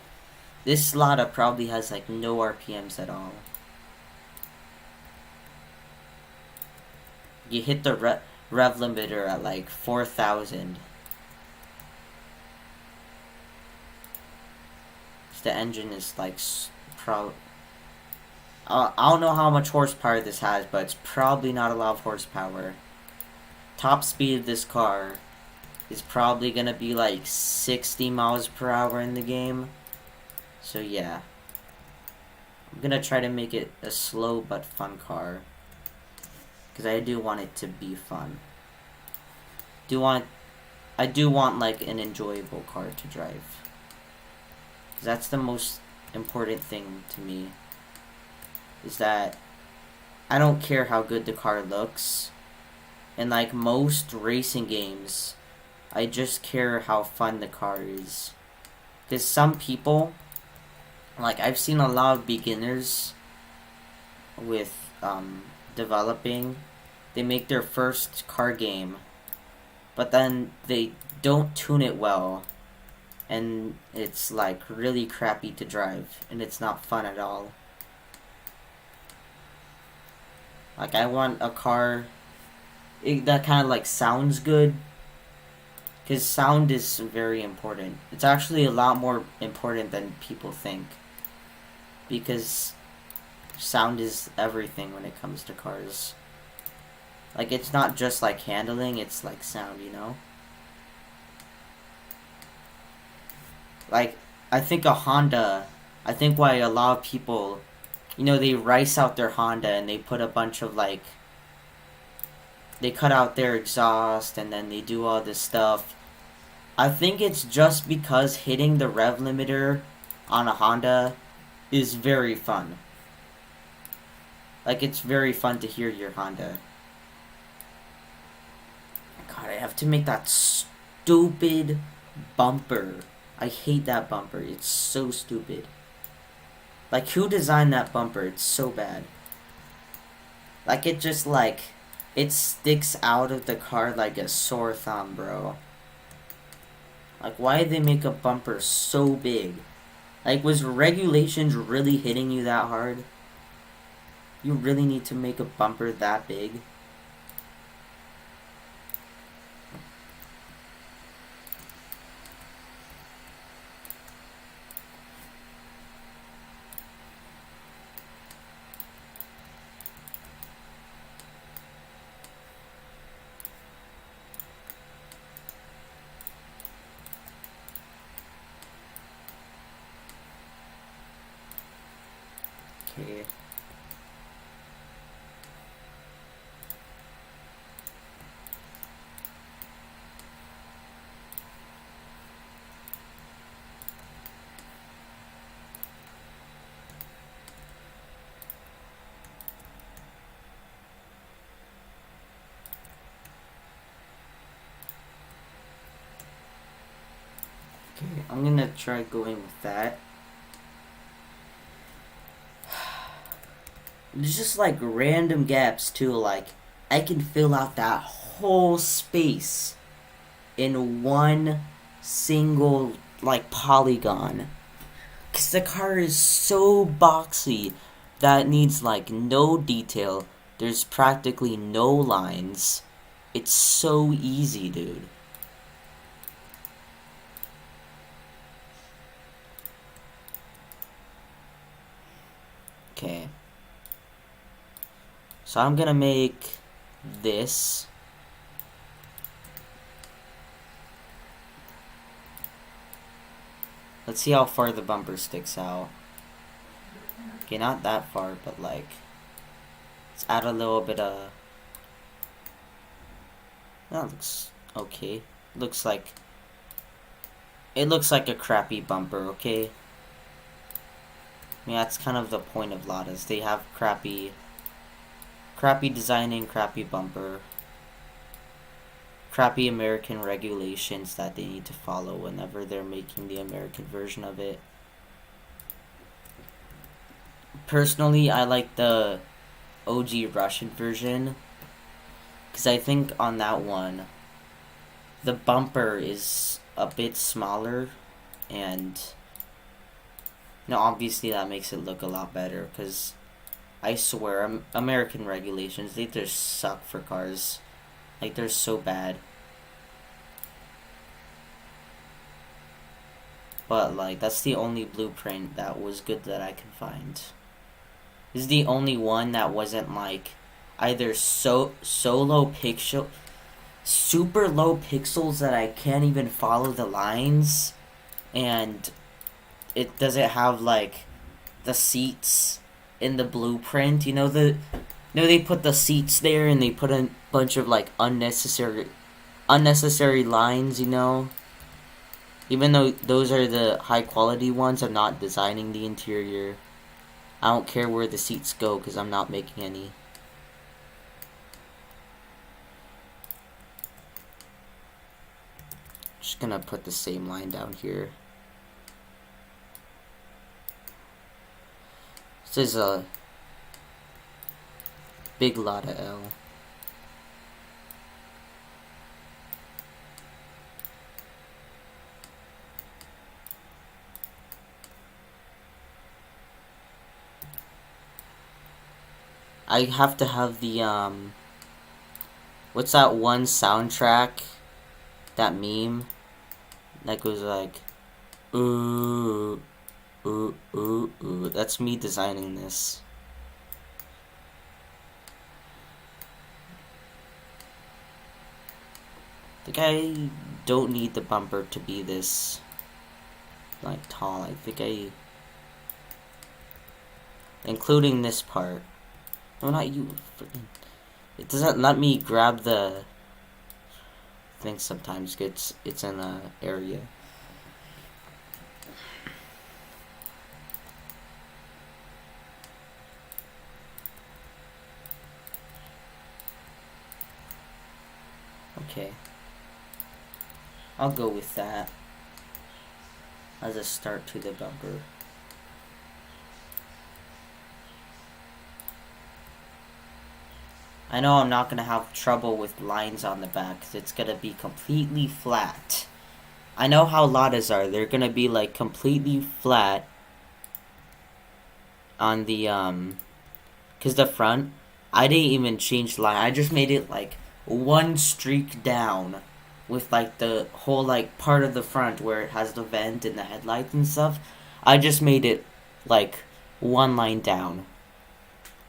This Lada probably has like no RPMs at all. You hit the rev limiter at like 4,000. The engine is like I don't know how much horsepower this has, but it's probably not a lot of horsepower. Top speed of this car is probably gonna be like 60 miles per hour in the game. So yeah. I'm gonna try to make it a slow but fun car. Because I do want it to be fun. I do want like an enjoyable car to drive. Because that's the most important thing to me. Is that I don't care how good the car looks. In like most racing games, I just care how fun the car is. Because some people, like I've seen a lot of beginners with developing, they make their first car game, but then they don't tune it well, and it's like really crappy to drive, and it's not fun at all. Like I want a car that kind of like sounds good, because sound is very important. It's actually a lot more important than people think, because sound is everything when it comes to cars. Like it's not just like handling, it's like sound, you know? Like I think why a lot of people, you know, they rice out their Honda and they put a bunch of like, they cut out their exhaust and then they do all this stuff. I think it's just because hitting the rev limiter on a Honda is very fun. Like it's very fun to hear your Honda. God, I have to make that stupid bumper. I hate that bumper. It's so stupid. Like, who designed that bumper? It's so bad. Like, it just, like, it sticks out of the car like a sore thumb, bro. Like, why did they make a bumper so big? Like, was regulations really hitting you that hard? You really need to make a bumper that big? Okay. Okay, I'm gonna try going with that. There's just like random gaps too, like I can fill out that whole space in one single like polygon. Cause the car is so boxy. that needs like no detail. There's practically no lines. It's so easy, dude. Okay. So I'm gonna make this. Let's see how far the bumper sticks out. Okay, not that far, but like, let's add a little bit of. That looks okay. Looks like it looks like a crappy bumper. Okay. I mean, that's kind of the point of Ladas. They have crappy designing, crappy bumper, crappy American regulations that they need to follow whenever they're making the American version of it. Personally, I like the OG Russian version because I think on that one the bumper is a bit smaller, and obviously that makes it look a lot better because I swear American regulations, they just suck for cars. Like, they're so bad. But like, that's the only blueprint that was good that I can find. This is the only one that wasn't like either so low pixel, super low pixels that I can't even follow the lines, and it doesn't have like the seats in the blueprint. They put the seats there and they put a bunch of like unnecessary lines. Even though those are the high quality ones, I'm not designing the interior. I don't care where the seats go because I'm not making any. Just gonna put the same line down here. This is a big Lada L. I have to have the what's that one soundtrack, that meme that goes like ooh ooh ooh ooh. That's me designing this. I think I don't need the bumper to be this like tall. I think including this part. No, not you. It doesn't let me grab the thing sometimes. It's in the area. Okay. I'll go with that as a start to the bumper. I know I'm not going to have trouble with lines on the back because it's going to be completely flat. I know how Ladas are. They're going to be like completely flat on the, because the front, I didn't even change the line. I just made it like one streak down with like the whole like part of the front where it has the vent and the headlights and stuff. I just made it like one line down.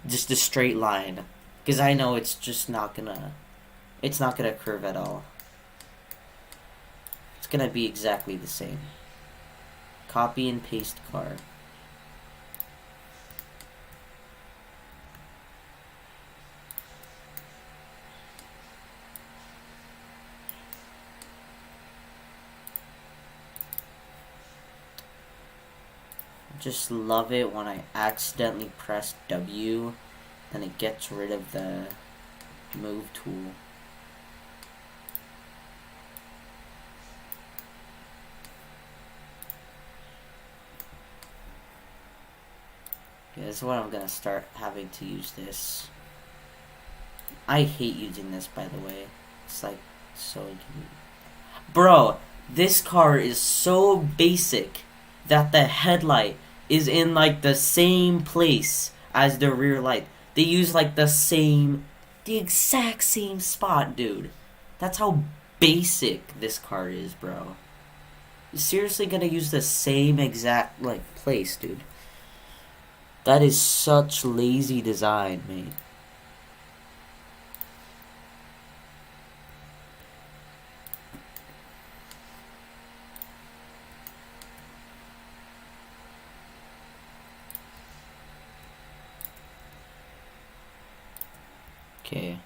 Just a straight line. Because I know it's just not gonna curve at all. It's gonna be exactly the same. Copy and paste car. Just love it when I accidentally press W and it gets rid of the move tool. Okay, this is what I'm gonna start having to use this. I hate using this, by the way. It's like so inconvenient. Bro, this car is so basic that the headlight is in like the same place as the rear light. They use like the exact same spot, dude. That's how basic this car is, bro. You're seriously gonna use the same exact like place, dude. That is such lazy design, mate. Okay.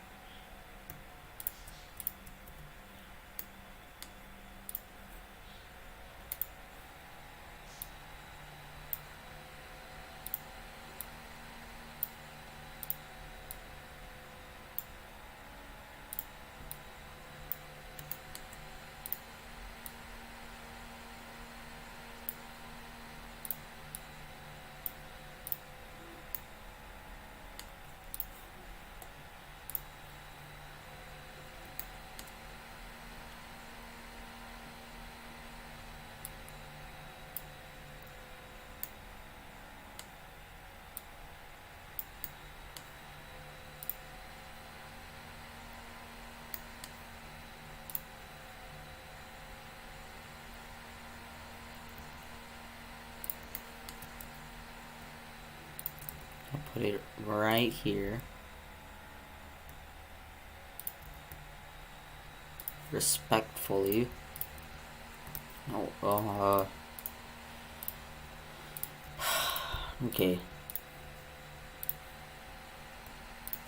I'll put it right here. Respectfully. Oh, okay.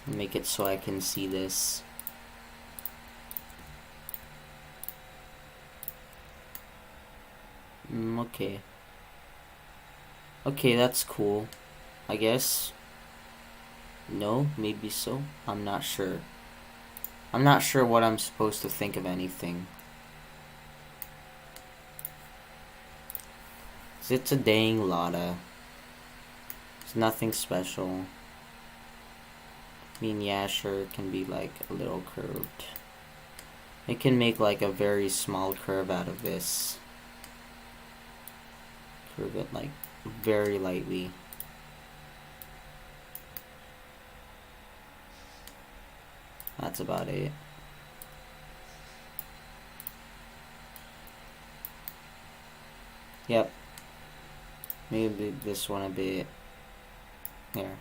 Make it so I can see this. Okay. Okay, that's cool. I guess. No, maybe so. I'm not sure. I'm not sure what I'm supposed to think of anything. It's a dang Lada. It's nothing special. I mean, yeah, sure, it can be like a little curved. It can make like a very small curve out of this. Curve it like very lightly. That's about it. Yep. Maybe this one a bit. There.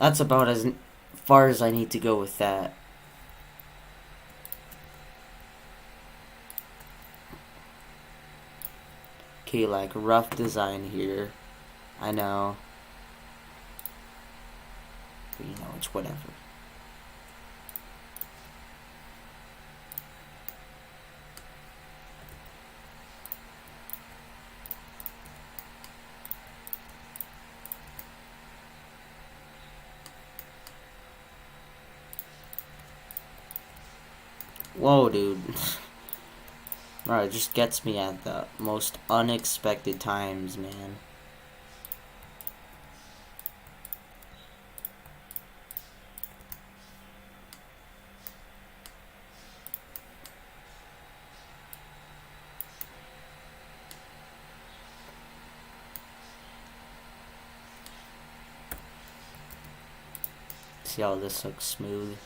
That's about as far as I need to go with that. Okay, like rough design here. I know. But you know, it's whatever. Whoa, dude. Bro, it just gets me at the most unexpected times, man. See how this looks smooth.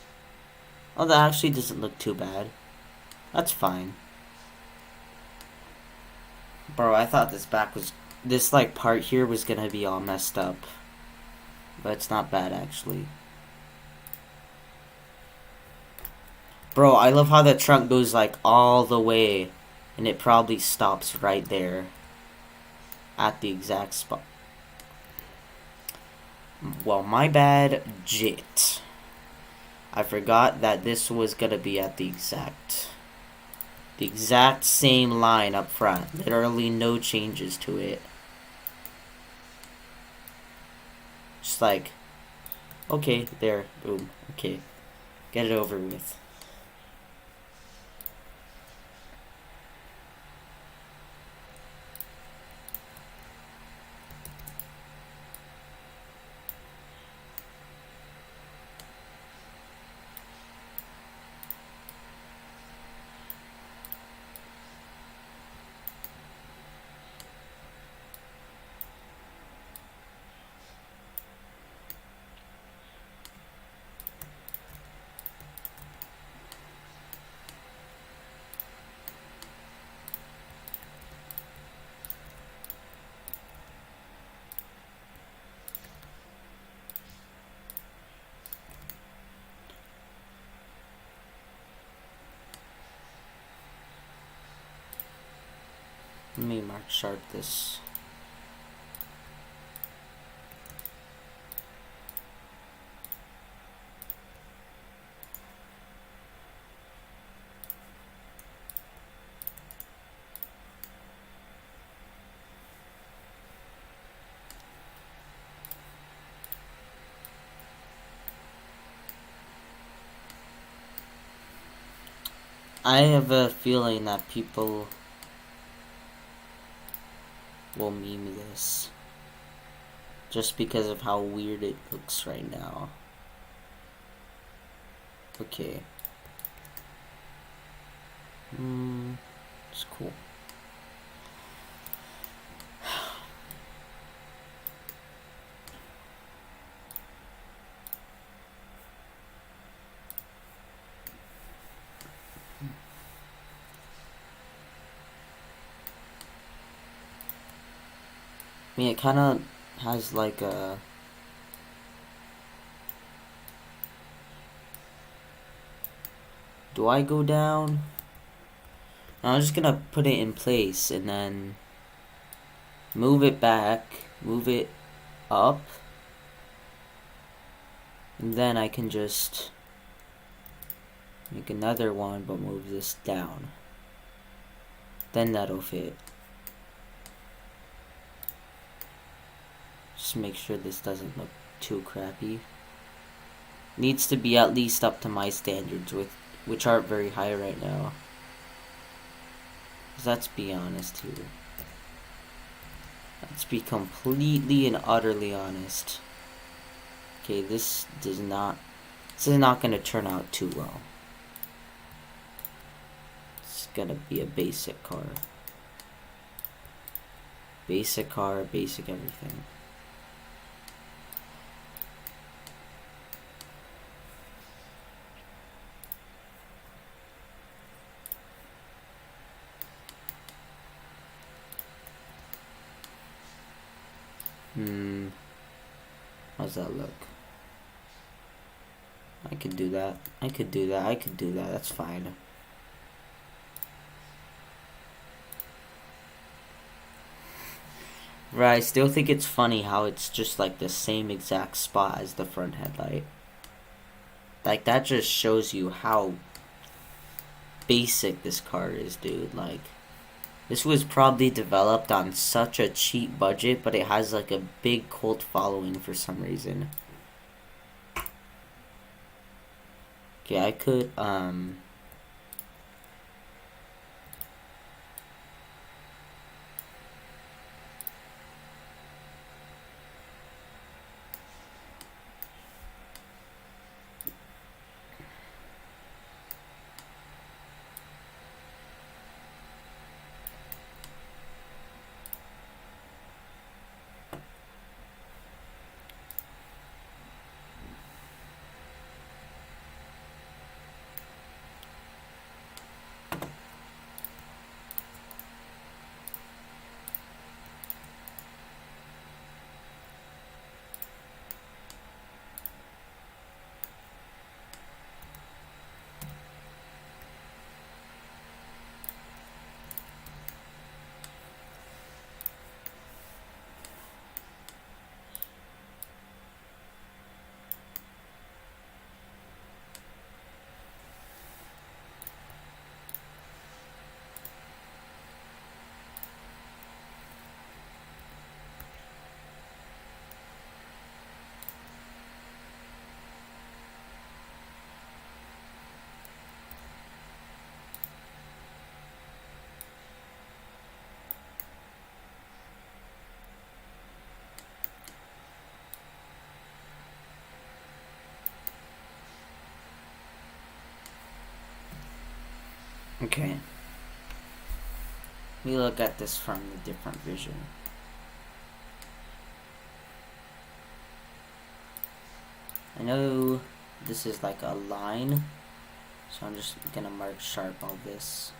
Oh, that actually doesn't look too bad. That's fine. Bro, I thought this like part here was gonna be all messed up. But it's not bad actually. Bro, I love how the truck goes like all the way and it probably stops right there at the exact spot. Well, my bad, jit. I forgot that this was gonna be at the exact same line up front. Literally no changes to it. Just like, okay, there, boom, okay. Get it over with. Let me mark sharp this. I have a feeling that people will meme this just because of how weird it looks right now. Okay. It's cool. I mean, it kind of has like a... Do I go down? No, I'm just gonna put it in place and then move it back, move it up, and then I can just make another one but move this down. Then that'll fit. Just make sure this doesn't look too crappy. Needs to be at least up to my standards, which aren't very high right now. Let's be honest here. Let's be completely and utterly honest. Okay, this is not going to turn out too well. It's gonna be a basic car. Basic car, basic everything. How's that look? I could do that. I could do that. I could do that. That's fine. Right, I still think it's funny how it's just like the same exact spot as the front headlight. Like, that just shows you how basic this car is, dude. Like, this was probably developed on such a cheap budget, but it has like a big cult following for some reason. Okay, I could, okay. We look at this from a different vision. I know this is like a line, so I'm just gonna mark sharp all this.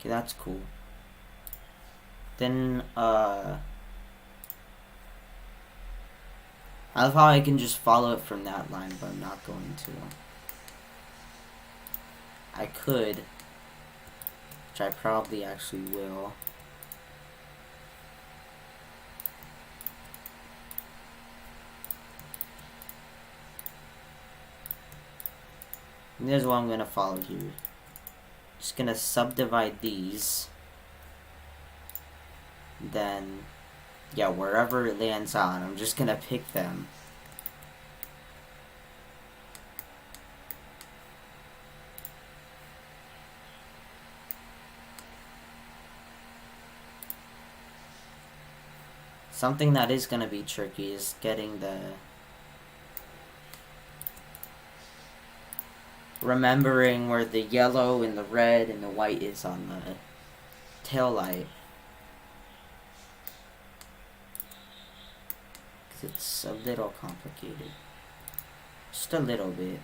Okay, that's cool. Then, I love how I can just follow it from that line, but I'm not going to. I could, which I probably actually will. And here's what I'm gonna follow here. Just gonna subdivide these. Then, yeah, wherever it lands on, I'm just gonna pick them. Something that is gonna be tricky is getting the... remembering where the yellow and the red and the white is on the tail light. Because it's a little complicated. Just a little bit.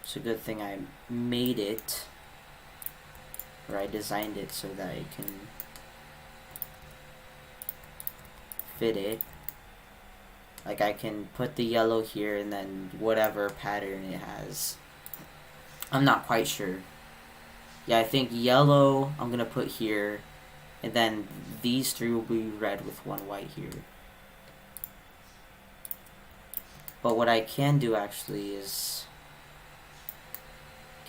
It's a good thing I made it, or I designed it so that it can fit it. Like I can put the yellow here and then whatever pattern it has. I'm not quite sure. Yeah, I think yellow I'm gonna put here, and then these three will be red with one white here. But what I can do actually is...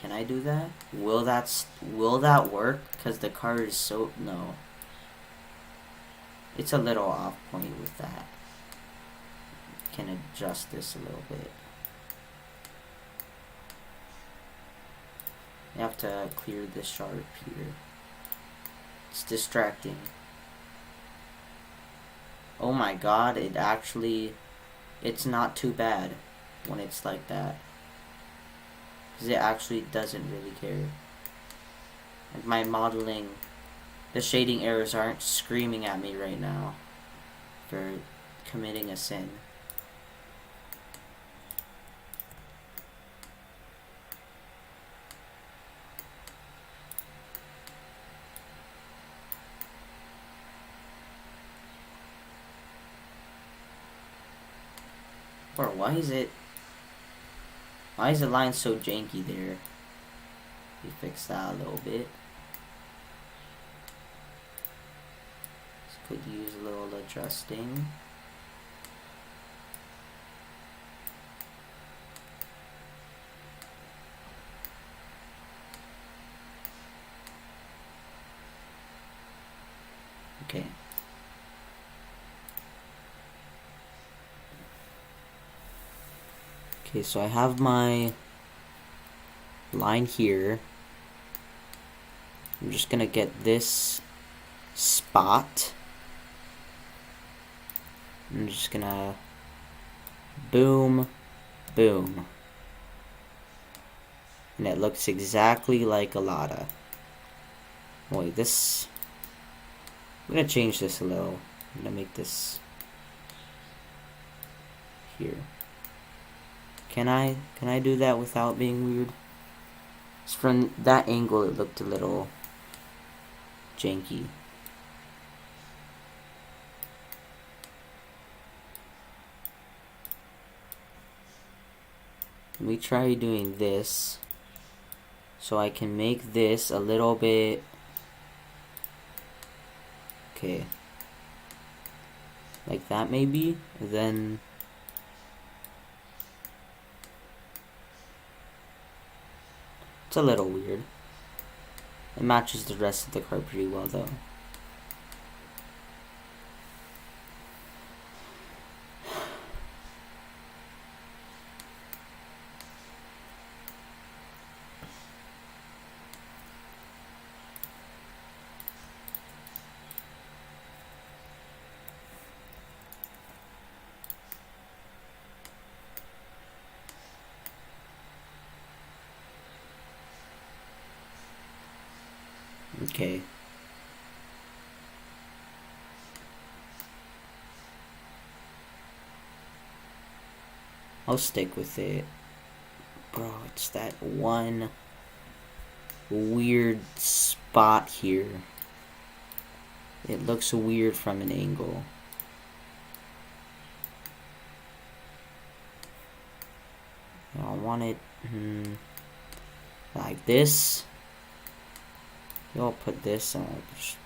Can I do that? Will that work? Because the card is so... No. It's a little off point with that. Can adjust this a little bit. You have to clear this sharp here. It's distracting. Oh my god, it actually... It's not too bad when it's like that. Because it actually doesn't really care. Like my modeling, the shading errors aren't screaming at me right now for committing a sin. Or why is the line so janky there? We fix that a little bit. This could use a little adjusting. Okay. Okay, so I have my line here. I'm just gonna get this spot. I'm just gonna boom, boom. And it looks exactly like a Lada. Wait, this... I'm gonna change this a little. I'm gonna make this here. Can I do that without being weird? So from that angle it looked a little janky. Let me try doing this so I can make this a little bit... Okay. Like that maybe? Then... It's a little weird. It matches the rest of the card pretty well though. Okay. I'll stick with it. Bro, it's that one weird spot here. It looks weird from an angle. I want it like this. I'll put this and I'll just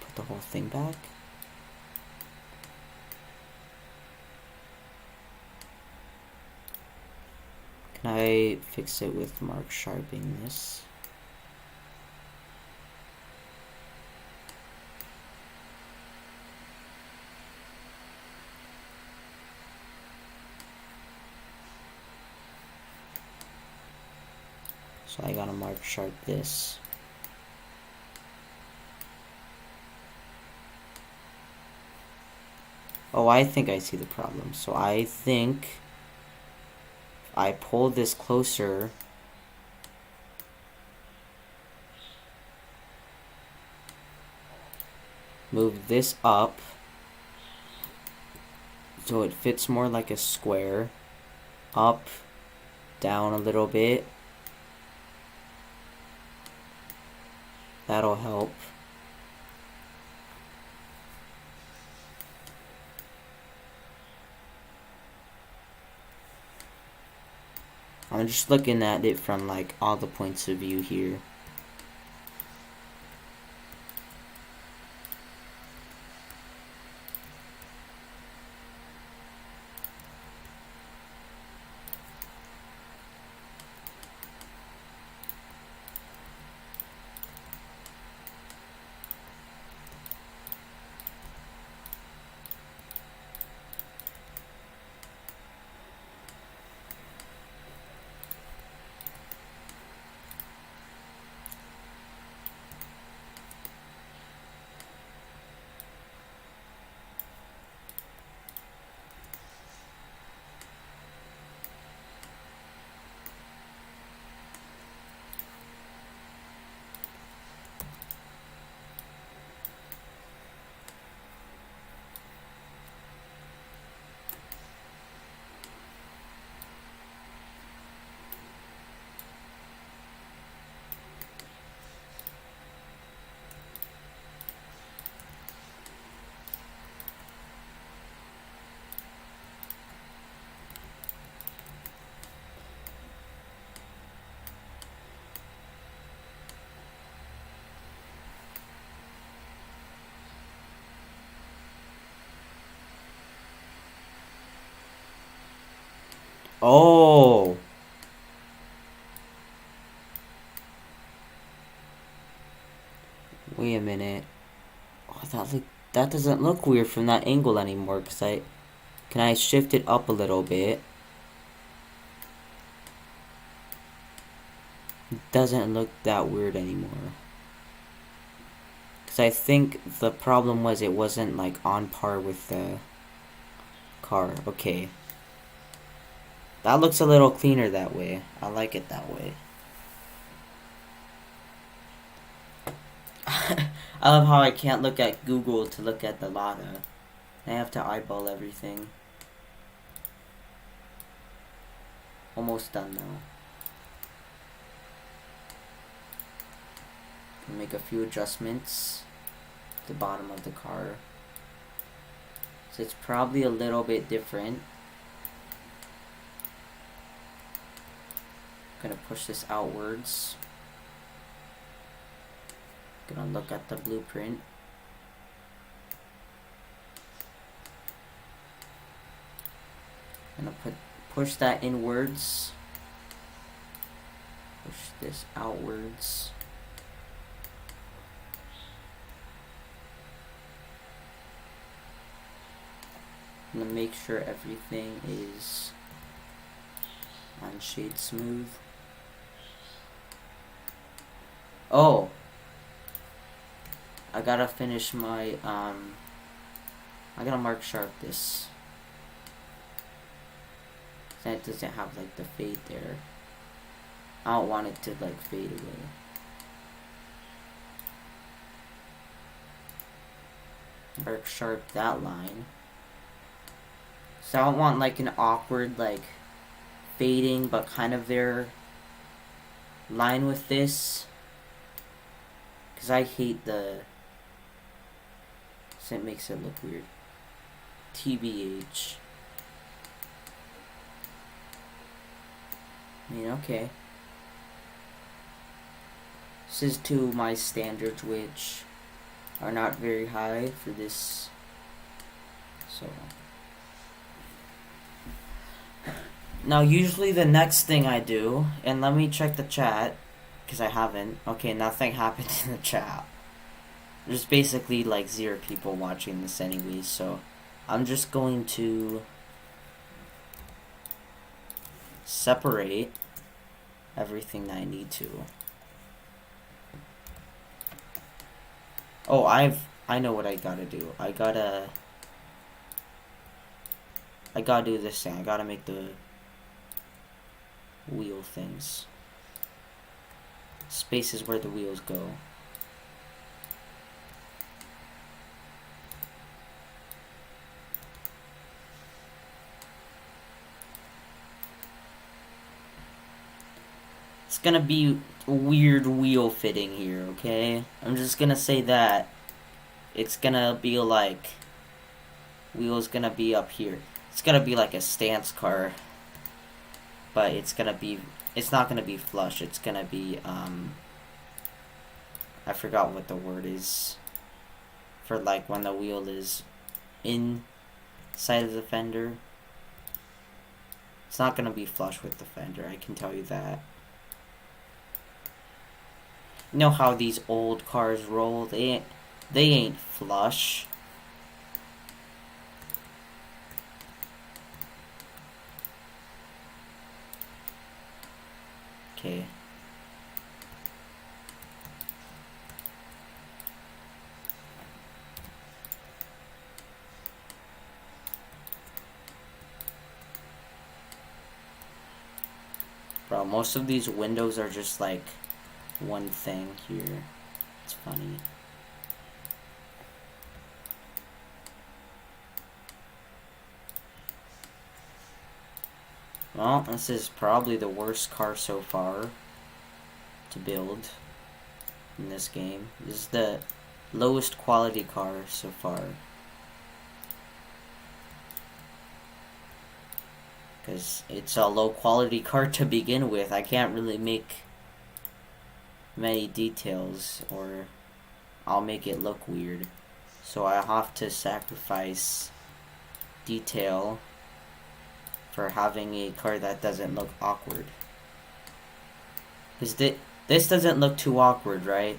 put the whole thing back. Can I fix it with mark sharpening this? So I gotta mark sharp this. Oh, I think I see the problem. So I think if I pull this closer, move this up so it fits more like a square, up, down a little bit. That'll help. I'm just looking at it from like all the points of view here. Oh! Wait a minute. Oh, that doesn't look weird from that angle anymore. Can I shift it up a little bit? It doesn't look that weird anymore. Because I think the problem was it wasn't like on par with the car. Okay. That looks a little cleaner that way. I like it that way. I love how I can't look at Google to look at the Lada. I have to eyeball everything. Almost done now. Can make a few adjustments at the bottom of the car. So it's probably a little bit different. Gonna push this outwards. Gonna look at the blueprint. Gonna push that inwards. Push this outwards. Gonna make sure everything is on shade smooth. Oh! I gotta finish my, I gotta mark sharp this. That doesn't have, like, the fade there. I don't want it to, like, fade away. Mark sharp that line. So I don't want like an awkward like fading but kind of there line with this. Because I hate the... So it makes it look weird. TBH. I mean, okay. This is to my standards, which are not very high for this. So... Now, usually the next thing I do, and let me check the chat, because I haven't. Okay, nothing happened in the chat. There's basically like 0 people watching this anyways, so I'm just going to separate everything that I need to. Oh, I know what I gotta do. I gotta do this thing. I gotta make the wheel things. Space is where the wheels go. It's gonna be a weird wheel fitting here, okay? I'm just gonna say that. It's gonna be like... Wheel's gonna be up here. It's gonna be like a stance car. But it's gonna be... It's not gonna be flush. It's gonna be, I forgot what the word is. For like when the wheel is inside of the fender. It's not gonna be flush with the fender, I can tell you that. You know how these old cars roll? They ain't flush. Okay. Bro, most of these windows are just like one thing here. It's funny. Well, this is probably the worst car so far to build in this game. This is the lowest quality car so far. Because it's a low quality car to begin with. I can't really make many details or I'll make it look weird. So I have to sacrifice detail for having a car that doesn't look awkward. Because this doesn't look too awkward, right?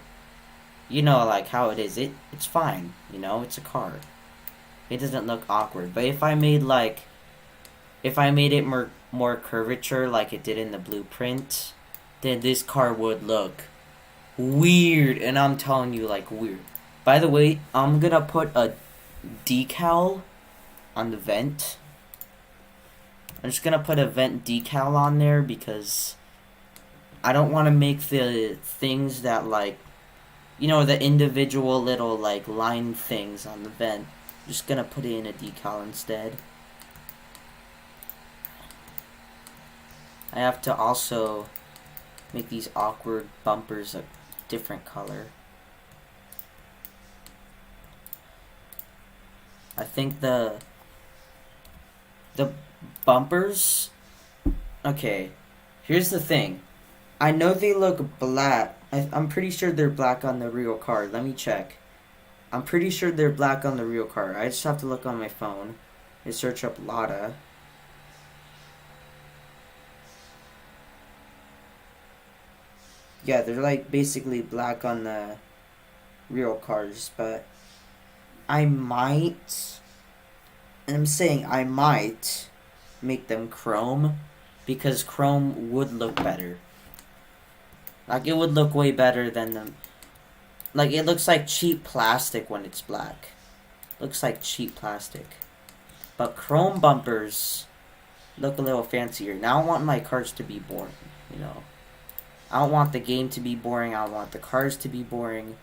You know, like how it is. It's fine, you know? It's a car. It doesn't look awkward. But if I made like... If I made it more curvature like it did in the blueprint, then this car would look weird. And I'm telling you, like, weird. By the way, I'm gonna put a decal on the vent. I'm just gonna put a vent decal on there because I don't want to make the things that, like, you know, the individual little, like, line things on the vent. I'm just gonna put it in a decal instead. I have to also make these awkward bumpers a different color. I think the bumpers... Okay, here's the thing. I know they look black. I'm pretty sure they're black on the real car. Let me check. I'm pretty sure they're black on the real car. I just have to look on my phone and search up Lada. Yeah, they're like basically black on the real cars, but I might, and I'm saying I might make them chrome because chrome would look better. Like, it would look way better than them. Like, it looks like cheap plastic when it's black. Looks like cheap plastic. But chrome bumpers look a little fancier. Now I want my cars to be boring, you know. I don't want the game to be boring. I don't want the cars to be boring.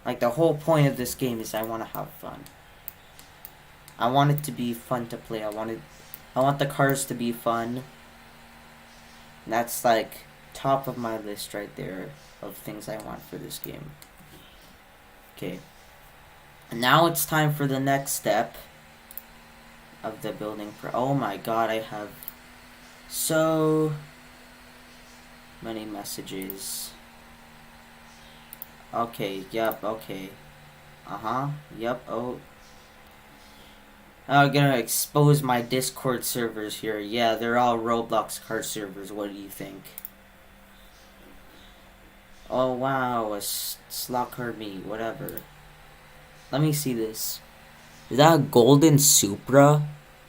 Like, the whole point of this game is I want to have fun. I want it to be fun to play. I want the cars to be fun. And that's like top of my list right there of things I want for this game. Okay. Now it's time for the next step of the building. Oh my god, I have so many messages. Okay, yep, okay. Yep, oh. I'm gonna expose my Discord servers here. Yeah, they're all Roblox car servers. What do you think? Oh wow, a slot car meet, whatever. Let me see this. Is that a golden Supra?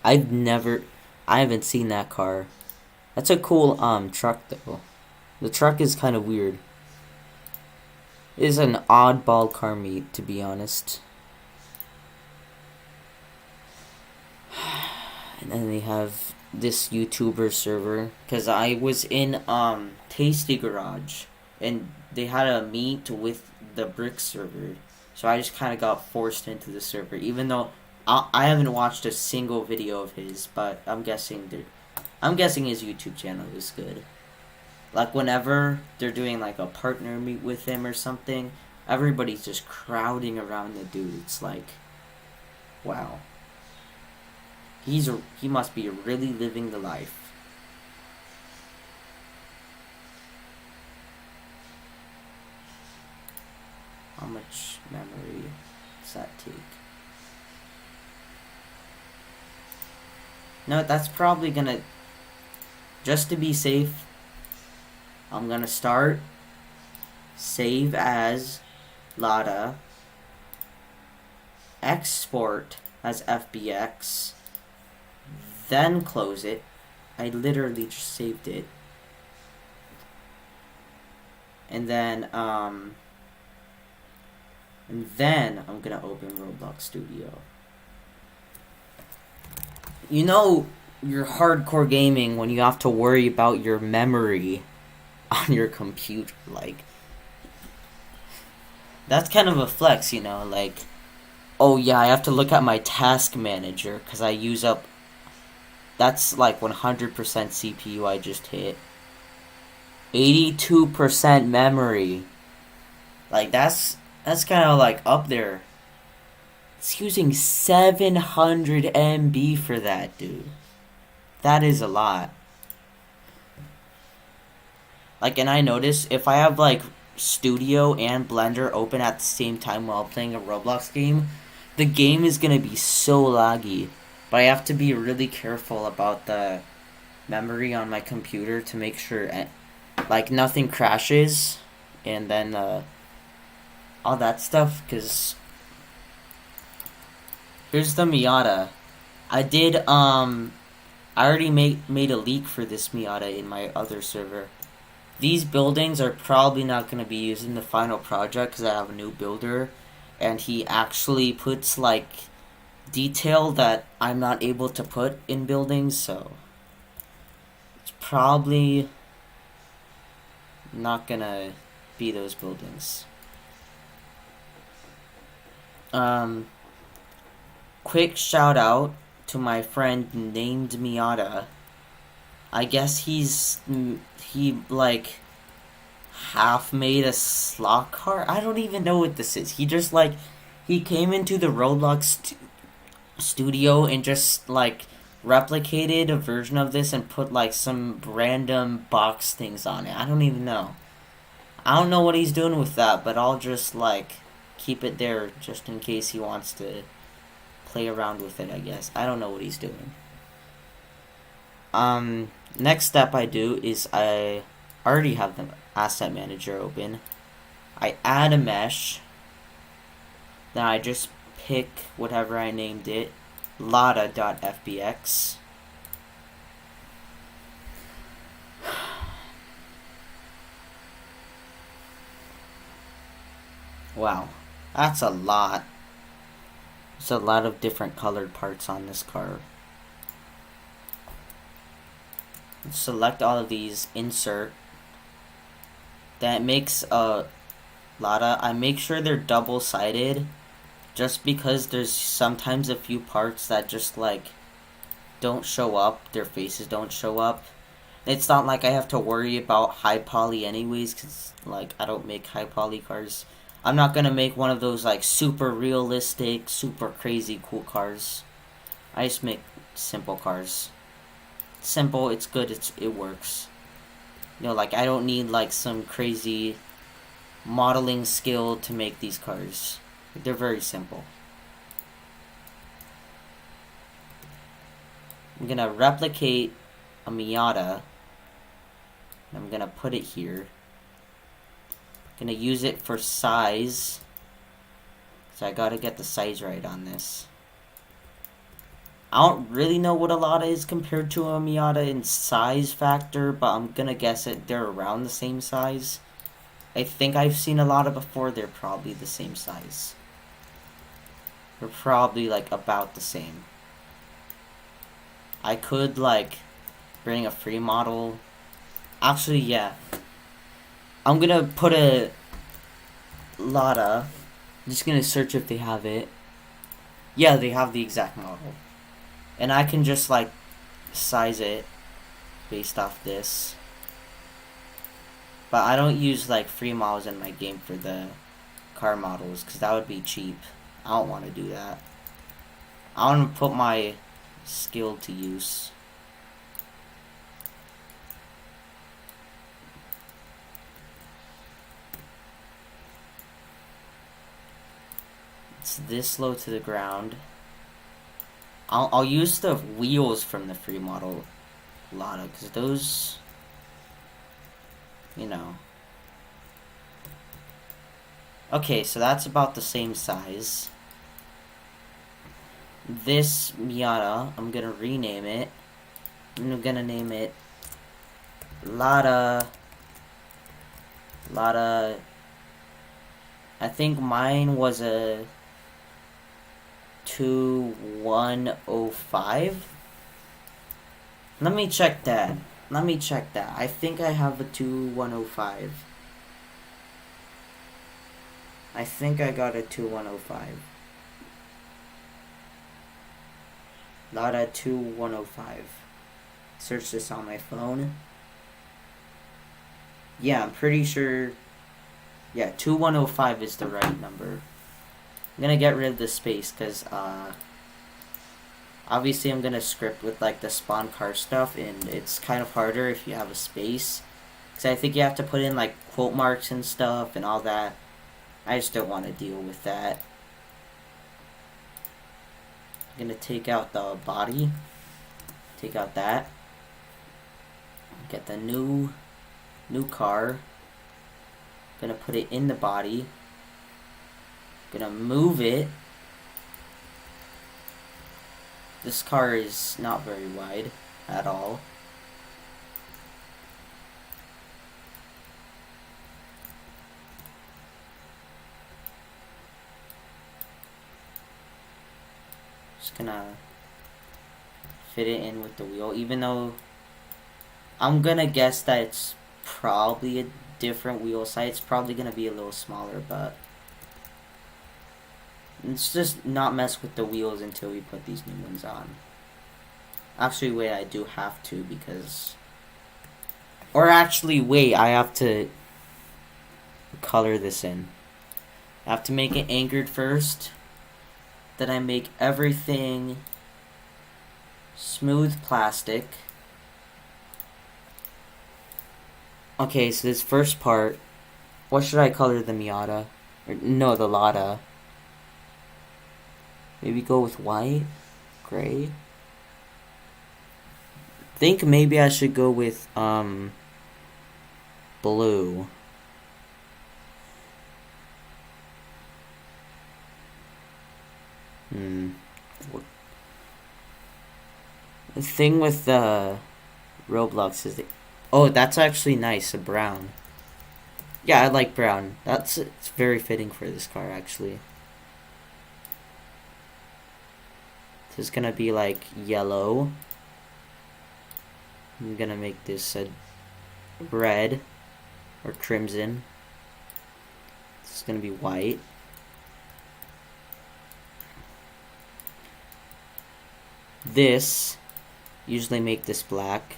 I haven't seen that car. That's a cool truck though. The truck is kind of weird. It is an oddball car meet, to be honest. And then they have this YouTuber server, because I was in Tasty Garage and they had a meet with the Brick server, so I just kind of got forced into the server, even though I haven't watched a single video of his, but I'm guessing his YouTube channel is good. Like whenever they're doing like a partner meet with him or something, everybody's just crowding around the dude. It's like, wow. He must be really living the life. How much memory does that take? No, that's probably gonna, just to be safe, I'm gonna start, save as Lada, export as FBX, then close it. I literally just saved it. And then I'm gonna open Roblox Studio. You know, you're hardcore gaming when you have to worry about your memory on your computer. Like, that's kind of a flex, you know, like, oh yeah, I have to look at my task manager because I use up, that's like 100% CPU I just hit. 82% memory. Like, that's kind of like up there. It's using 700 MB for that, dude. That is a lot. Like, and I notice if I have like Studio and Blender open at the same time while playing a Roblox game, the game is gonna be so laggy. But I have to be really careful about the memory on my computer to make sure like nothing crashes and then all that stuff, because here's the Miata. I already made a leak for this Miata in my other server. These buildings are probably not going to be used in the final project because I have a new builder, and he actually puts like detail that I'm not able to put in buildings, so it's probably not going to be those buildings. Quick shout out to my friend named Miata. I guess he like half made a slot car. I don't even know what this is. He just like, he came into the Roblox studio and just like replicated a version of this and put like some random box things on it. I don't even know. I don't know what he's doing with that, but I'll just like keep it there just in case he wants to play around with it, I guess. I don't know what he's doing. Next step I do is I already have the asset manager open. I add a mesh. Then I just pick whatever I named it, Lada.fbx. Wow, that's a lot. There's a lot of different colored parts on this car. Select all of these, insert. That makes a Lada. I make sure they're double-sided just because there's sometimes a few parts that just like don't show up, their faces don't show up. It's not like I have to worry about high poly anyways, because like I don't make high poly cars. I'm not gonna make one of those like super realistic, super crazy cool cars. I just make simple cars. Simple, it's good, it works. You know, like I don't need like some crazy modeling skill to make these cars. They're very simple. I'm gonna replicate a Miata. I'm gonna put it here. I'm gonna use it for size. So I gotta get the size right on this. I don't really know what a Lada is compared to a Miata in size factor, but I'm gonna guess it they're around the same size. I think I've seen a Lada before, they're probably the same size. They're probably like about the same. I could like bring a free model. Actually, yeah. I'm gonna put a Lada. I'm just gonna search if they have it. Yeah, they have the exact model. And I can just like size it based off this. But I don't use like free models in my game for the car models because that would be cheap. I don't want to do that. I want to put my skill to use. It's this low to the ground. I'll use the wheels from the free model Lada because those, you know. Okay, so that's about the same size. This Miata, I'm gonna rename it. I'm gonna name it Lada. I think mine was a 2105. Let me check that. I think I have a 2105. I think I got a 2105. Lada 2105. Search this on my phone. Yeah, I'm pretty sure. Yeah, 2105 is the right number. I'm gonna get rid of the space because obviously I'm gonna script with like the spawn car stuff, and it's kind of harder if you have a space because I think you have to put in like quote marks and stuff and all that. I just don't want to deal with that. I'm gonna take out the body, take out that, get the new car. Gonna put it in the body. Gonna move it. This car is not very wide at all. Just gonna fit it in with the wheel, even though I'm gonna guess that it's probably a different wheel size. It's probably gonna be a little smaller, but let's just not mess with the wheels until we put these new ones on. Actually, wait, I do have to because... Or actually, wait, I have to color this in. I have to make it anchored first. Then I make everything smooth plastic. Okay, so this first part, what should I color the Miata? Or, no, the Lada. Maybe go with white? Gray? Think maybe I should go with, blue. The thing with the Roblox is oh, that's actually nice, a brown. Yeah, I like brown. It's very fitting for this car, actually. So it's gonna be like yellow. I'm gonna make this a red or crimson. It's gonna be white. this, usually make this black.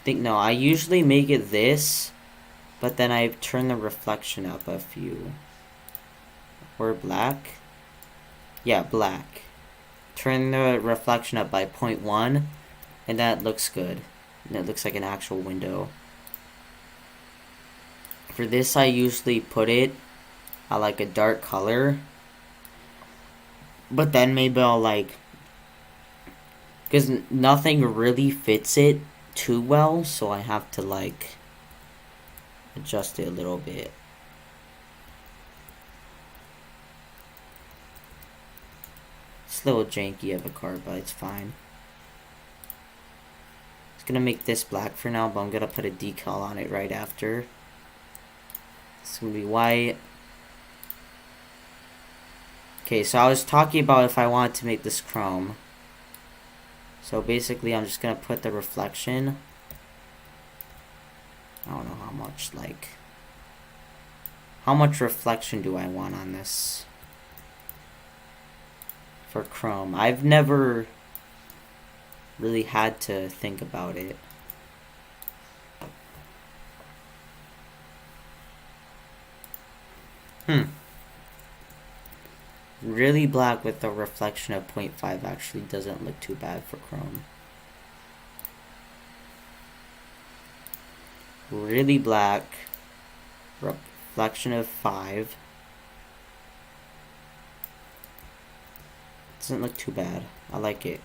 No, I usually make it this, but then I turn the reflection up a few. Or black. Yeah, black. Turn the reflection up by 0.1, and that looks good. And it looks like an actual window. For this, I usually put it at like a dark color. But then maybe I'll like... because nothing really fits it too well, so I have to like adjust it a little bit. It's a little janky of a card, but it's fine. It's gonna make this black for now, but I'm gonna put a decal on it right after. It's gonna be white. Okay, so I was talking about if I wanted to make this chrome. So basically I'm just gonna put the reflection. I don't know how much, like... how much reflection do I want on this? For chrome. I've never really had to think about it. Really black with a reflection of 0.5 actually doesn't look too bad for chrome. Really black, reflection of 5. Doesn't look too bad. I like it.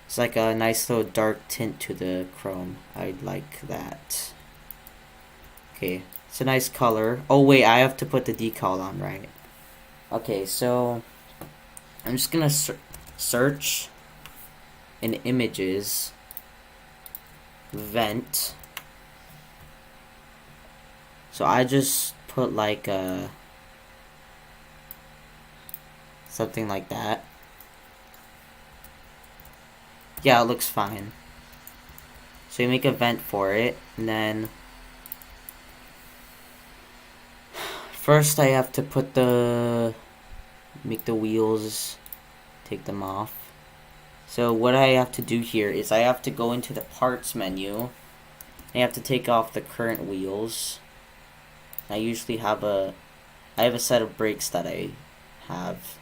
It's like a nice little dark tint to the chrome. I like that. Okay, it's a nice color. Oh wait, I have to put the decal on, right? Okay, so I'm just gonna search in images, vent. So I just put like a something like that. Yeah, it looks fine. So you make a vent for it, and then first I have to put make the wheels, take them off. So what I have to do here is I have to go into the parts menu. I have to take off the current wheels. I usually have I have a set of brakes that I have.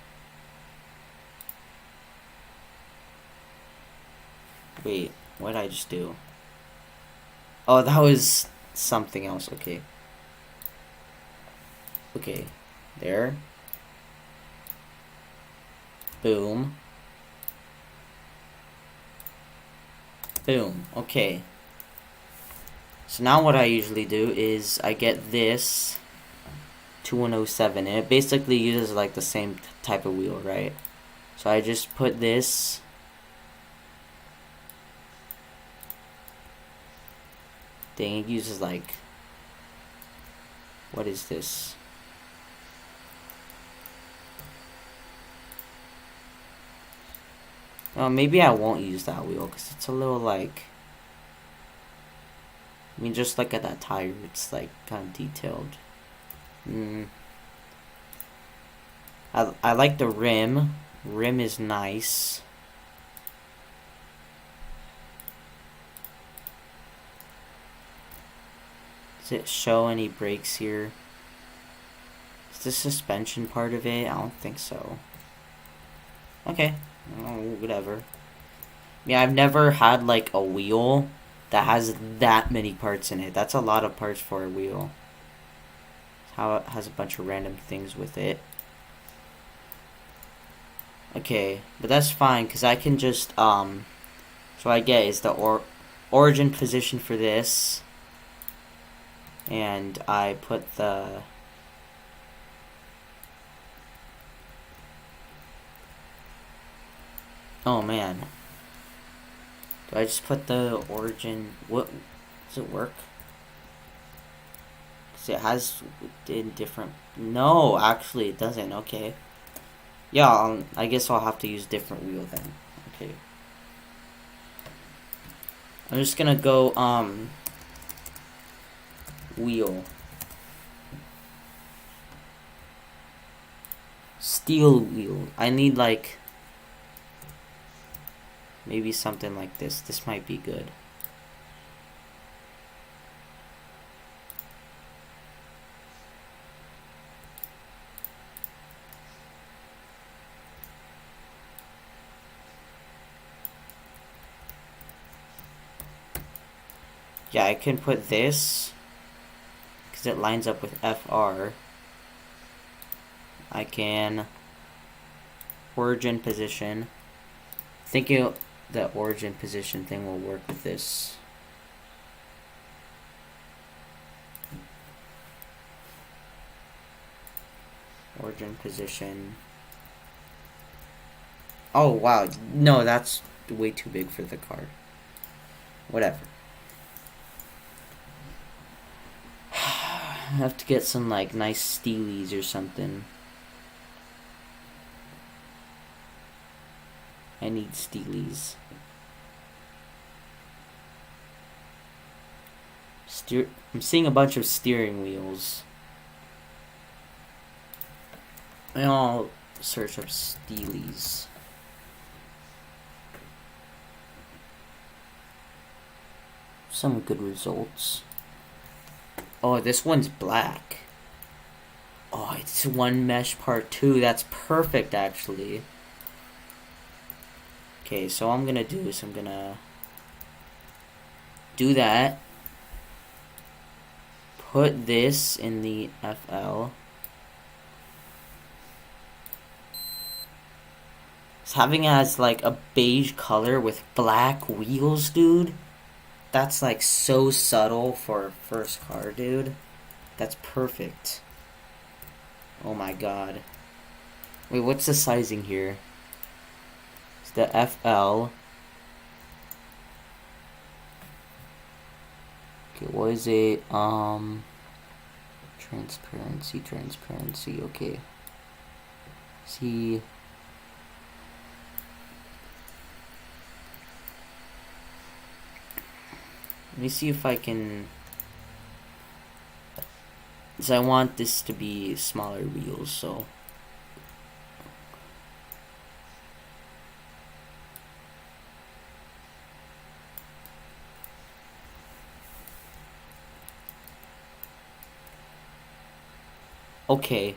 Wait, what did I just do? Oh, that was something else. Okay. Okay, there. Boom. Boom. Okay. So now what I usually do is I get this 2107, and it basically uses like the same type of wheel, right? So I just put this. Dang, it uses like... what is this? Oh, maybe I won't use that wheel because it's a little like... I mean, just look at that tire. It's like kind of detailed. I like the rim. Rim is nice. Does it show any brakes here? Is the suspension part of it? I don't think so. Okay. Oh, whatever. Yeah, I've never had like a wheel that has that many parts in it. That's a lot of parts for a wheel. How it has a bunch of random things with it. Okay, but that's fine because I can just so I get is the origin position for this, and I put the oh man. Do I just put the origin? What does it work? Cause it has in different. No, actually, it doesn't. Okay. Yeah, I guess I'll have to use different wheel then. Okay. I'm just gonna go wheel. steel wheel. I need like maybe something like this. This might be good. Yeah, I can put this because it lines up with FR. I can origin position. Thinking the origin position thing will work with this. Origin position. Oh wow, no, that's way too big for the card. Whatever. I have to get some like nice steelies or something. I need steelies. I'm seeing a bunch of steering wheels. And I'll search up steelies. Some good results. Oh, this one's black. Oh, it's one mesh part 2. That's perfect, actually. Okay, so all I'm gonna do is I'm gonna do that. Put this in the FL. It's having it as like a beige color with black wheels, dude. That's like so subtle for a first car, dude. That's perfect. Oh my god. Wait, what's the sizing here? It's the FL. Okay, what is it? Transparency, okay. See. Let me see if I can... So I want this to be smaller wheels, so... Okay.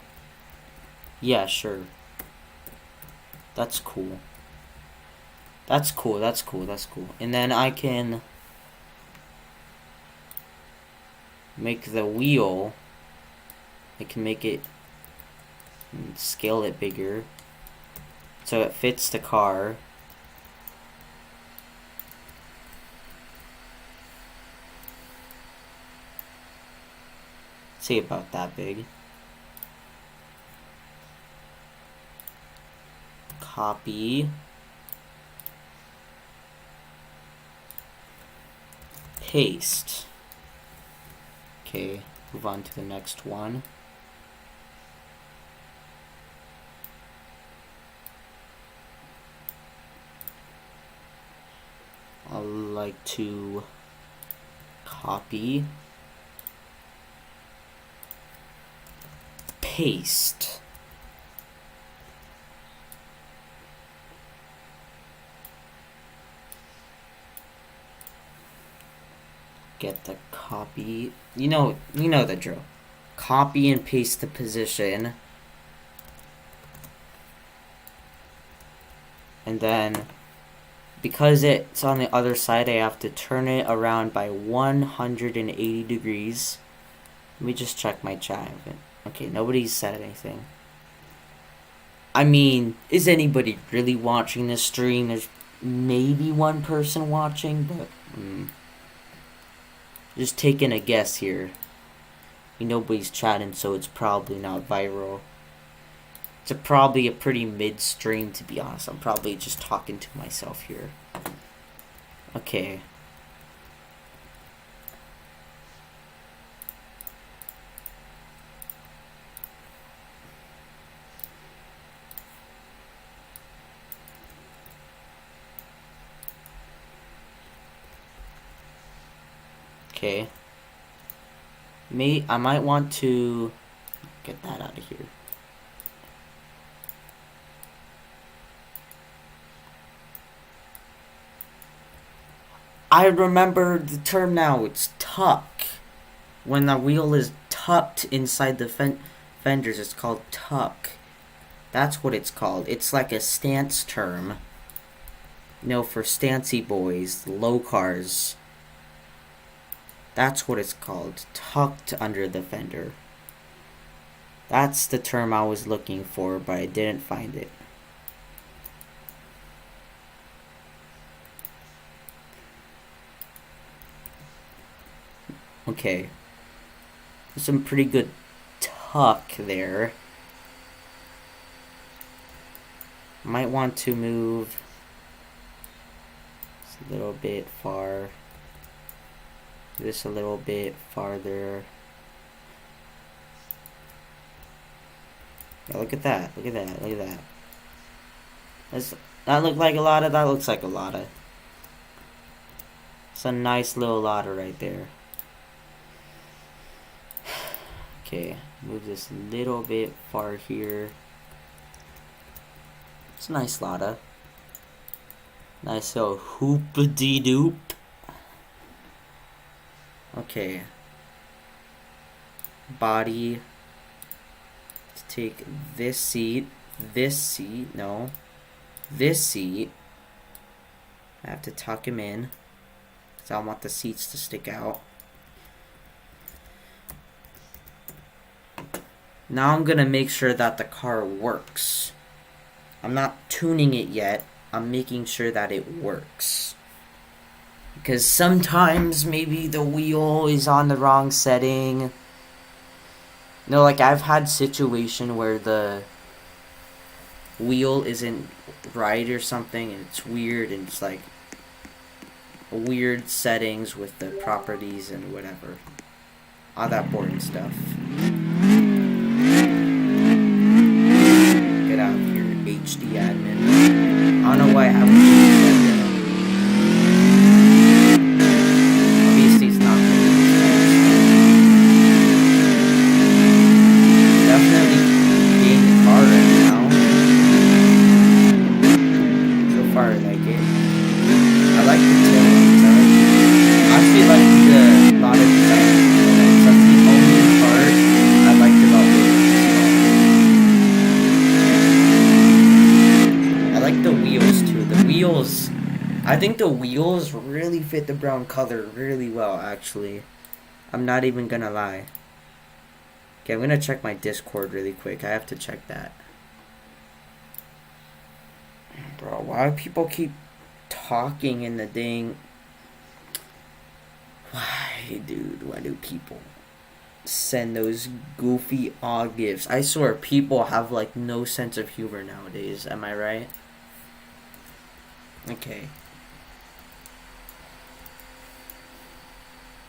Yeah, sure. That's cool. That's cool. And then I can... make the wheel, I can make it, scale it bigger so it fits the car. Say about that big. Copy. Paste. Okay, move on to the next one. I'd like to copy, paste. Get the copy. You know the drill. Copy and paste the position. And then, because it's on the other side, I have to turn it around by 180 degrees. Let me just check my chat. Okay, nobody's said anything. I mean, is anybody really watching this stream? There's maybe one person watching, but... just taking a guess here. Nobody's chatting, so it's probably not viral. It's probably a pretty mid-stream, to be honest. I'm probably just talking to myself here. Okay. Okay. I might want to get that out of here. I remember the term now. It's tuck. When the wheel is tucked inside the fenders, it's called tuck. That's what it's called. It's like a stance term. You know, for stancy boys, low cars. That's what it's called. Tucked under the fender. That's the term I was looking for, but I didn't find it. Okay. There's some pretty good tuck there. Might want to move a little bit far. This a little bit farther. Yeah, look at that. Look at that. Look at that. Does that look like a Lada? That looks like a Lada. It's a nice little Lada right there. Okay, move this a little bit far here. It's a nice Lada. Nice little hoop-a-dee-doop. Okay. Body. Let's take this seat. This seat. No. This seat. I have to tuck him in, because I want the seats to stick out. Now I'm going to make sure that the car works. I'm not tuning it yet. I'm making sure that it works. Because sometimes maybe the wheel is on the wrong setting. No, like I've had situation where the wheel isn't right or something and it's weird and it's like weird settings with the properties and whatever. All that boring stuff. Get out of here, HD admin. I don't know why I haven't changed that yet. Obviously it's not good. Definitely being the car right now. So far I like it. I like the taillights. I actually like the Lada design. That's the only part I liked about it. I like the wheels too. The wheels, I think the wheels really fit the brown color really well, actually. I'm not even gonna lie. Okay, I'm gonna check my Discord really quick. I have to check that. Bro, why do people keep talking in the dang... Why, dude? Why do people send those goofy aw gifs? I swear, people have, like, no sense of humor nowadays. Am I right? Okay.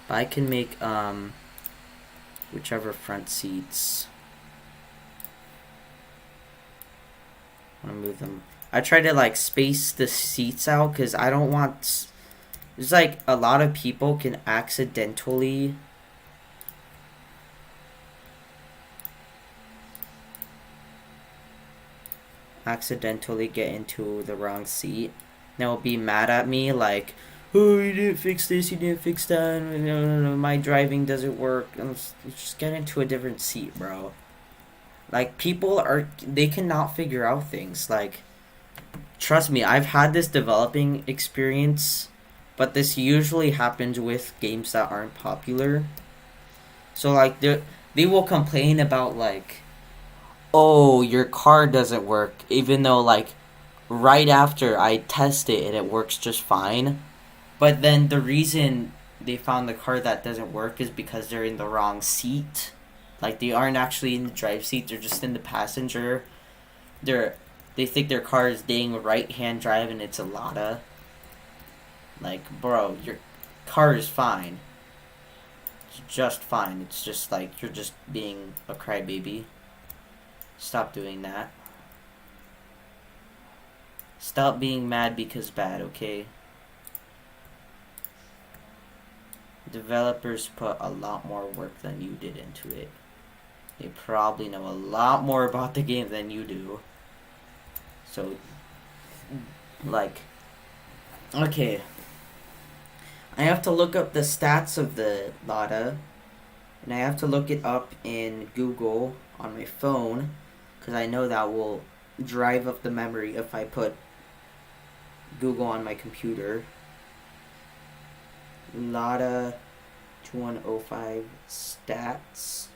I can make, whichever front seats. I'm gonna move them. I try to, like, space the seats out, because I don't want... There's, like, a lot of people can accidentally... get into the wrong seat. They'll be mad at me, like, oh, you didn't fix this, you didn't fix that, my driving doesn't work. Let's just get into a different seat, bro. Like, people are... They cannot figure out things, like... Trust me, I've had this developing experience, but this usually happens with games that aren't popular. So, like, they will complain about, like, oh, your car doesn't work, even though, like, right after I test it and it works just fine. But then the reason they found the car that doesn't work is because they're in the wrong seat. Like, they aren't actually in the drive seat, they're just in the passenger. They think their car is dang right-hand drive and it's a Lada. Like, bro, your car is fine. It's just fine. It's just like you're just being a crybaby. Stop doing that. Stop being mad because bad, okay? Developers put a lot more work than you did into it. They probably know a lot more about the game than you do. So, like, okay. I have to look up the stats of the Lada, and I have to look it up in Google on my phone, because I know that will drive up the memory if I put Google on my computer. Lada 2105 stats.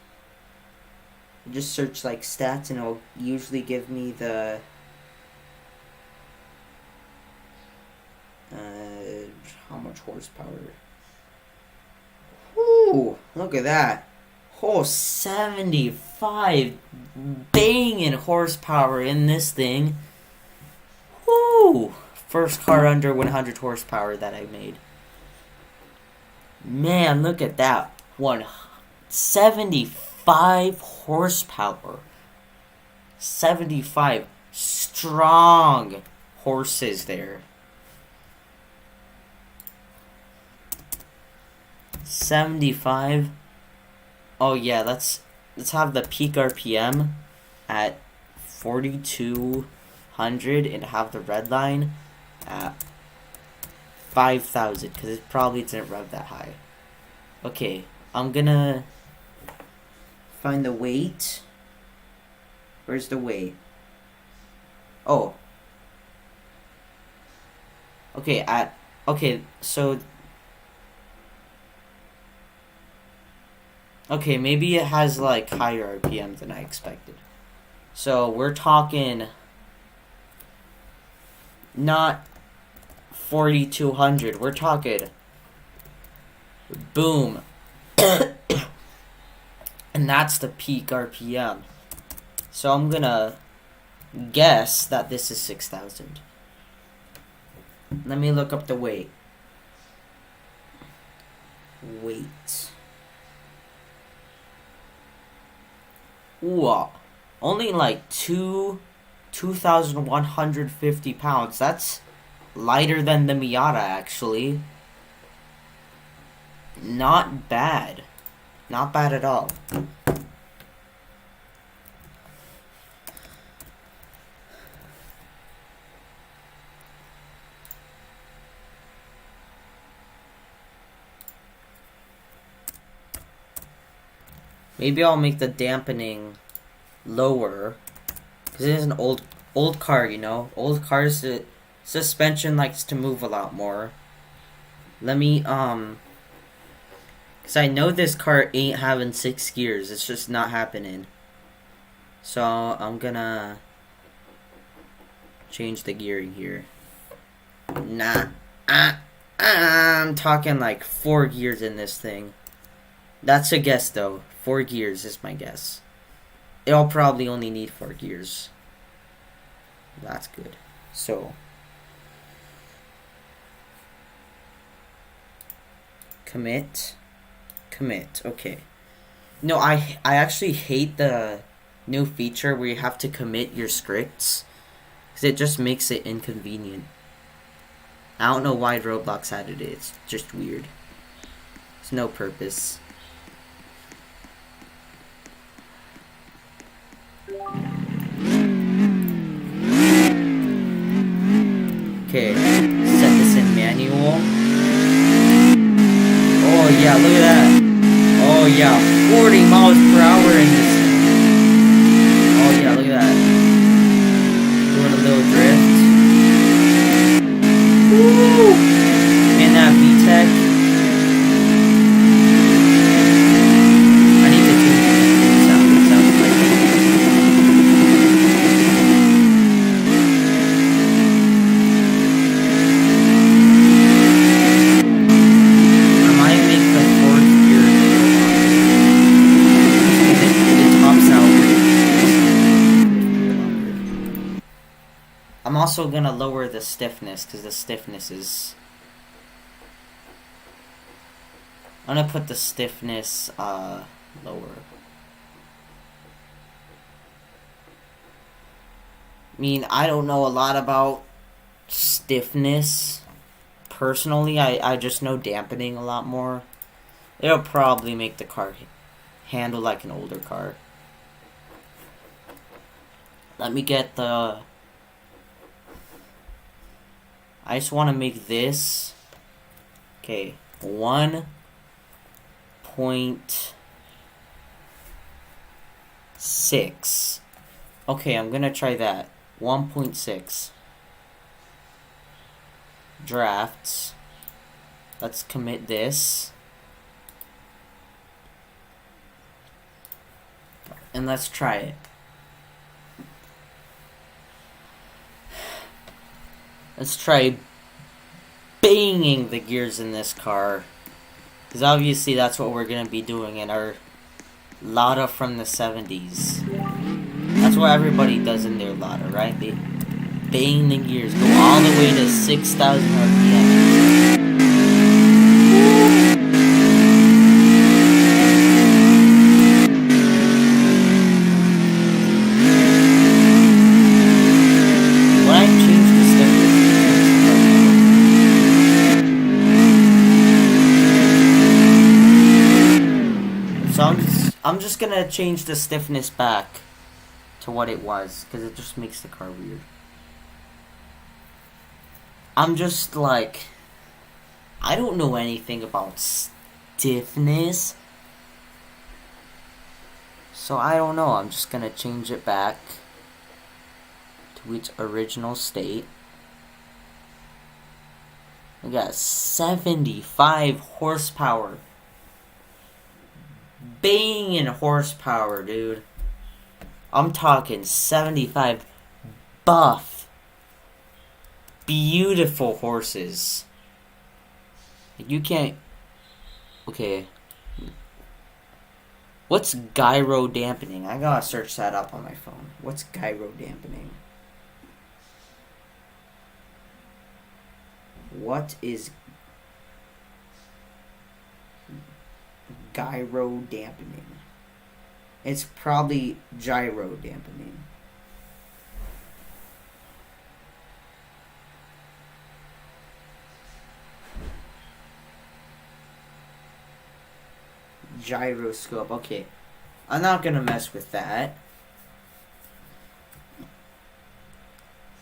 Just search like stats and it'll usually give me the how much horsepower. Ooh, look at that. Oh, 75 banging horsepower in this thing. Woo! First car under 100 horsepower that I made. Man, look at that. 75 horsepower. 75 strong horses there. 75. Oh yeah, let's have the peak RPM at 4200 and have the red line at 5,000 because it probably didn't rev that high. Okay, I'm gonna find the weight. Where's the weight? Oh. Okay, so okay, maybe it has like higher RPM than I expected. So we're talking not 4,200. We're talking boom. And that's the peak RPM. So I'm gonna guess that this is 6,000. Let me look up the weight. Weight. Ooh, only like 2,150 pounds. That's lighter than the Miata, actually. Not bad. Not bad at all. Maybe I'll make the dampening lower, because it is an old car, you know. Old cars, the suspension likes to move a lot more. Let me because I know this car ain't having 6 gears. It's just not happening. So I'm gonna change the gearing here. I'm talking like 4 gears in this thing. That's a guess though. 4 gears is my guess. It'll probably only need 4 gears. That's good. So commit. Okay. No, I actually hate the new feature where you have to commit your scripts, because it just makes it inconvenient. I don't know why Roblox added it. It's just weird. It's no purpose. Okay, set this in manual. Oh yeah, look at that. Oh yeah, 40 miles per hour in this. Oh yeah, look at that. Doing a little drift. Woo! Man, that VTEC. I need to tune the sound. It sounds like it. I might make the fourth gear a little longer. It tops out really. I'm also gonna lower the stiffness, because the stiffness is... I'm gonna put the stiffness lower. I mean, I don't know a lot about stiffness. Personally, I just know dampening a lot more. It'll probably make the car handle like an older car. Let me get the... I just want to make this... Okay, 1.6. Okay, I'm gonna try that. 1.6. Drafts. Let's commit this. And let's try it. Let's try banging the gears in this car. Because obviously that's what we're going to be doing in our Lada from the 70s. That's what everybody does in their Lada, right? They bang the gears, go all the way to 6,000 RPM. I'm just gonna change the stiffness back to what it was, because it just makes the car weird. I'm just like, I don't know anything about stiffness, so I don't know. I'm just gonna change it back to its original state. We got 75 horsepower. Banging horsepower, dude. I'm talking 75 buff, beautiful horses. You can't. Okay. What's gyro dampening? I gotta search that up on my phone. What's gyro dampening? What is gyro dampening? It's probably gyro dampening. Gyroscope. Okay. I'm not gonna mess with that.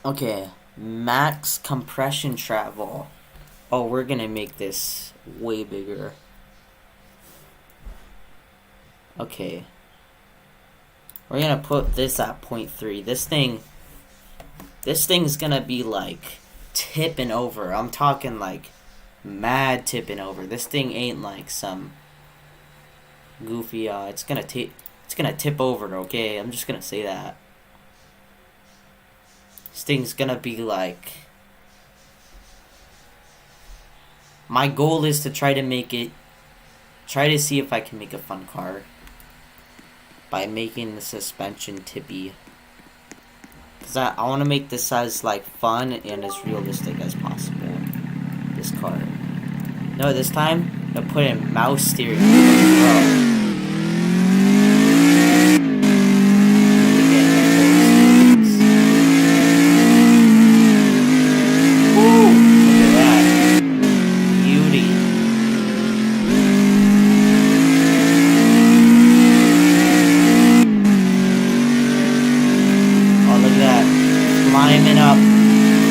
Okay. Max compression travel. Oh, we're gonna make this way bigger. Okay. We're gonna put this at 0.3. This thing's gonna be like tipping over. I'm talking like mad tipping over. This thing ain't like some goofy, it's gonna tip over, okay? I'm just gonna say that. This thing's gonna be like, my goal is to try to see if I can make a fun car by making the suspension tippy. Because I want to make this as like fun and as realistic as possible. This car. No, this time I'm gonna put in mouse steering. Bro.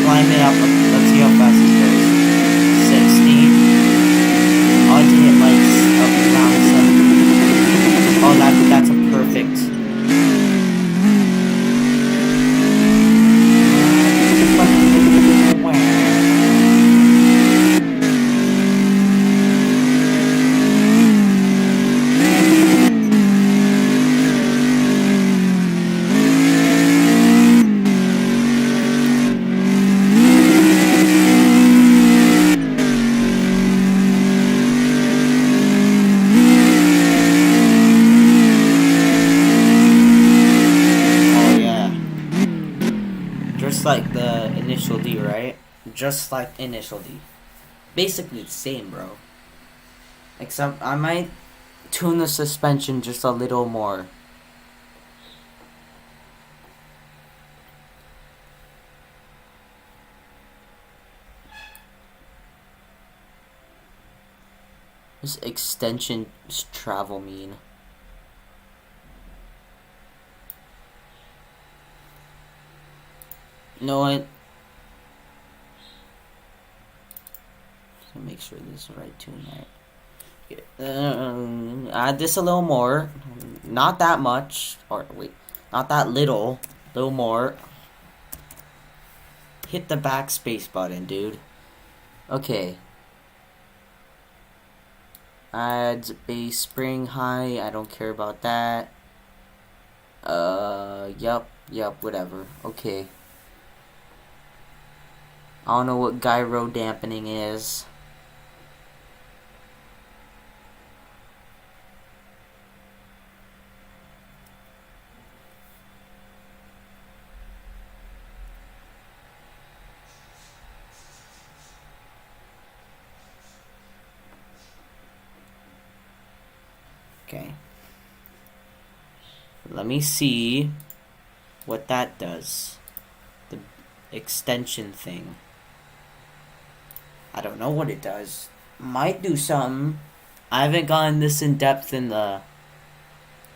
Climbing up, let's see how fast this goes. 60. I like to hit like up around 70. Oh, that's a perfect. Just like the initial D, right? Just like initial D. Basically the same, bro. Except I might tune the suspension just a little more. This extension travel mean. You know what? Make make sure this is the right tune, right? Add this a little more. Not that much. Or, wait. Not that little. A little more. Hit the backspace button, dude. Okay. Adds bass spring high. I don't care about that. Yep, whatever. Okay. I don't know what gyro dampening is. Okay. Let me see what that does. The extension thing. I don't know what it does. Might do something. I haven't gotten this in depth in the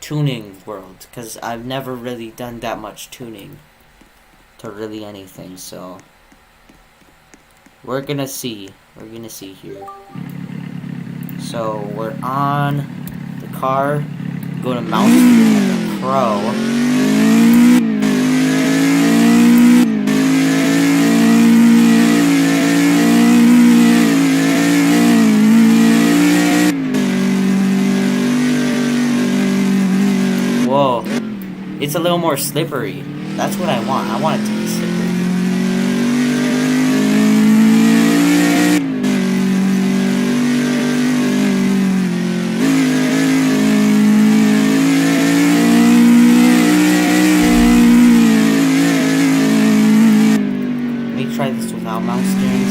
tuning world because I've never really done that much tuning to really anything, so we're gonna see. We're gonna see here. So we're on the car. Go to mouse steering pro. Whoa, it's a little more slippery. That's what I want. I want it to be slippery. Let me try this without mouse steering.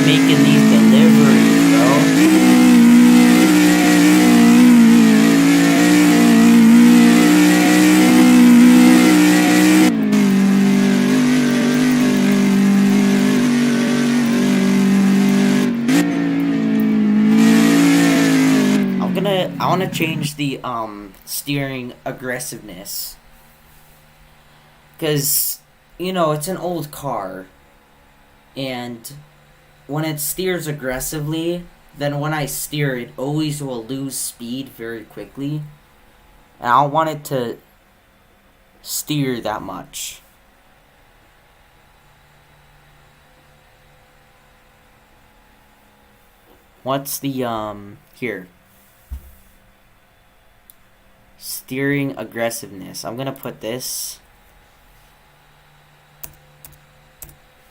Making these deliveries, bro. I want to change the steering aggressiveness, because it's an old car, and when it steers aggressively, then when I steer, it always will lose speed very quickly. And I don't want it to steer that much. What's the, here. Steering aggressiveness. I'm gonna put this.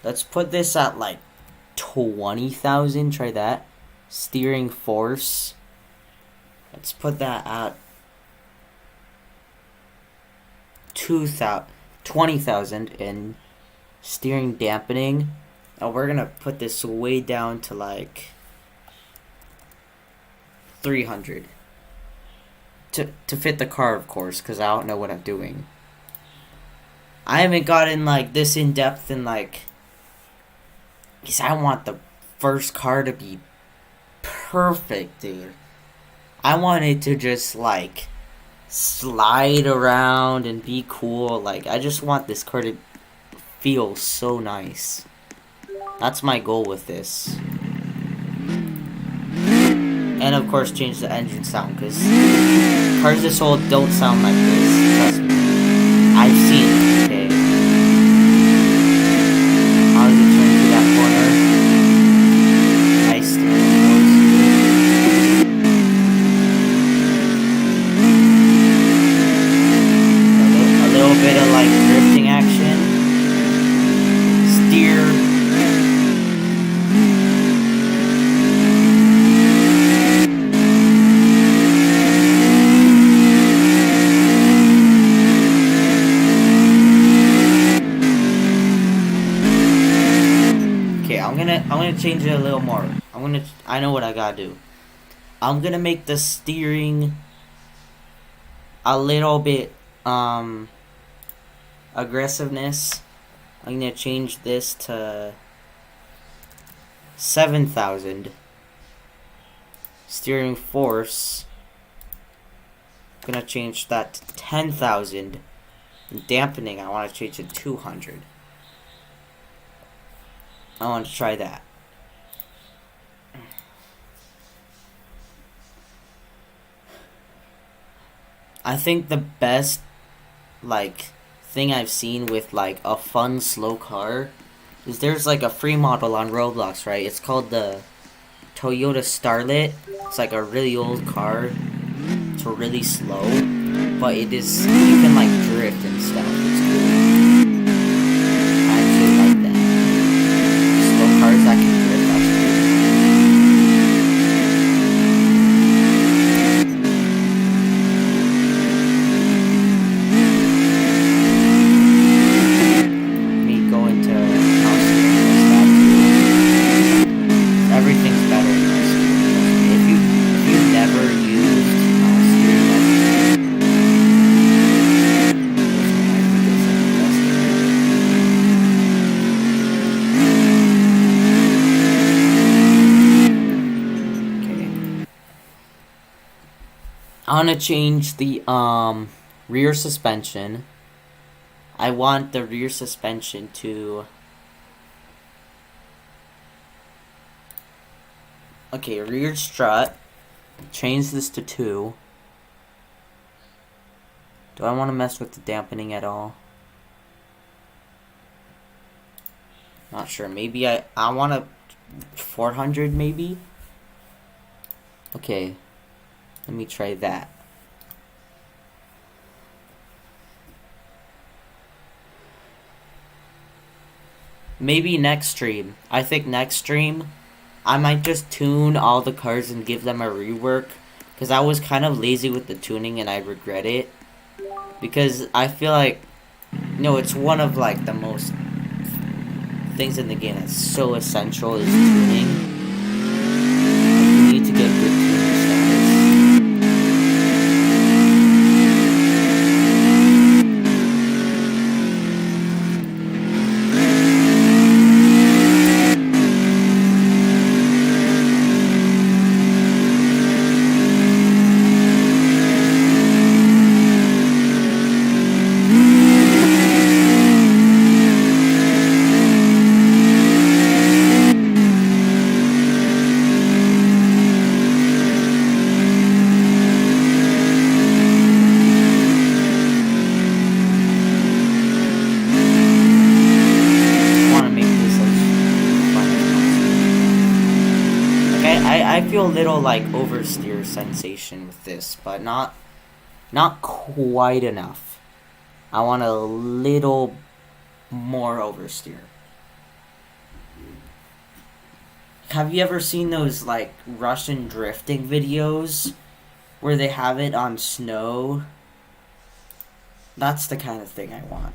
Let's put this at like 20,000. Try that. Steering force. Let's put that at 20,000. And steering dampening. And we're gonna put this way down to like 300. To fit the car, of course, because I don't know what I'm doing. I haven't gotten like this in depth in like, because I want the first car to be perfect, dude. I want it to just like slide around and be cool. Like, I just want this car to feel so nice. That's my goal with this. And of course, change the engine sound, because cars this old don't sound like this. Trust me. I've seen it, okay? How does it turn through that corner? Nice steering force here. A little bit of like drifting action. Steer. I'm gonna change it a little more. I know what I gotta do. I'm gonna make the steering a little bit aggressiveness I'm gonna change this to 7,000. Steering force, I'm gonna change that to 10,000. And dampening, I want to change to 200. I want to try that. I think the best, like, thing I've seen with, like, a fun, slow car is there's, like, a free model on Roblox, right? It's called the Toyota Starlet. It's, like, a really old car. It's really slow. But it is, you can, like, drift and stuff. It's cool. I actually like that. Slow cars that can drift, that's cool. Me go into house and stuff too. Everything's better in house steering. If you've never used house steering, I want to change the rear suspension. I want the rear suspension to... Okay, rear strut. Change this to 2. Do I want to mess with the dampening at all? Not sure. Maybe I want a 400 maybe? Okay. Let me try that. Maybe next stream. I think next stream, I might just tune all the cars and give them a rework. Because I was kind of lazy with the tuning and I regret it. Because I feel like, it's one of, like, the most things in the game that's so essential is tuning. Like, you need to get good tuning status. I feel a little, like, oversteer sensation with this, but not quite enough. I want a little more oversteer. Have you ever seen those, like, Russian drifting videos where they have it on snow? That's the kind of thing I want.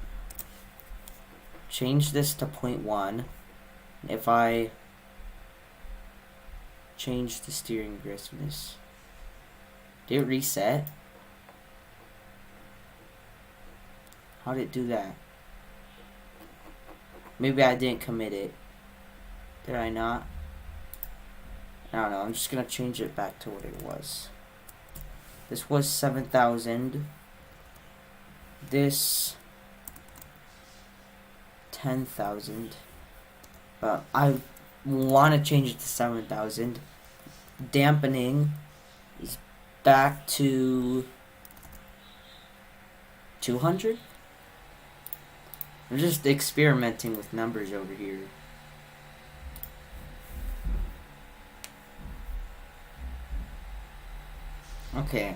Change this to 0.1. If I change the steering crispness, did it reset? How did it do that? Maybe I didn't commit it. Did I not? I don't know. I'm just gonna change it back to what it was. This was 7,000. This 10,000. But I want to change it to 7,000. Dampening is back to 200. I'm just experimenting with numbers over here. Okay.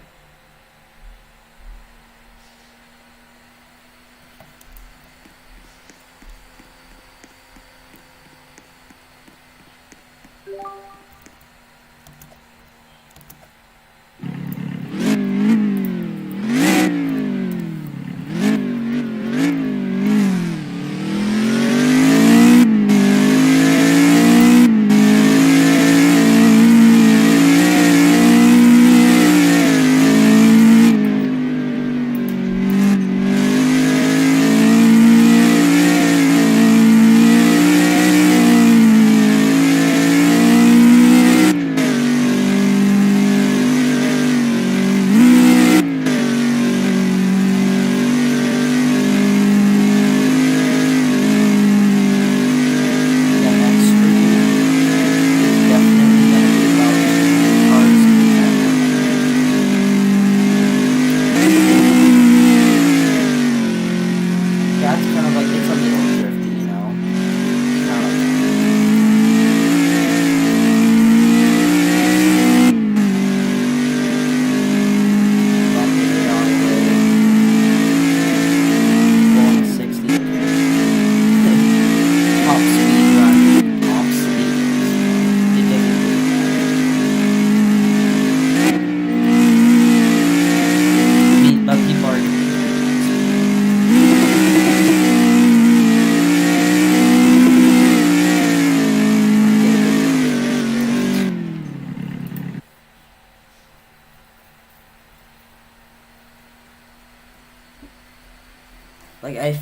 Like, I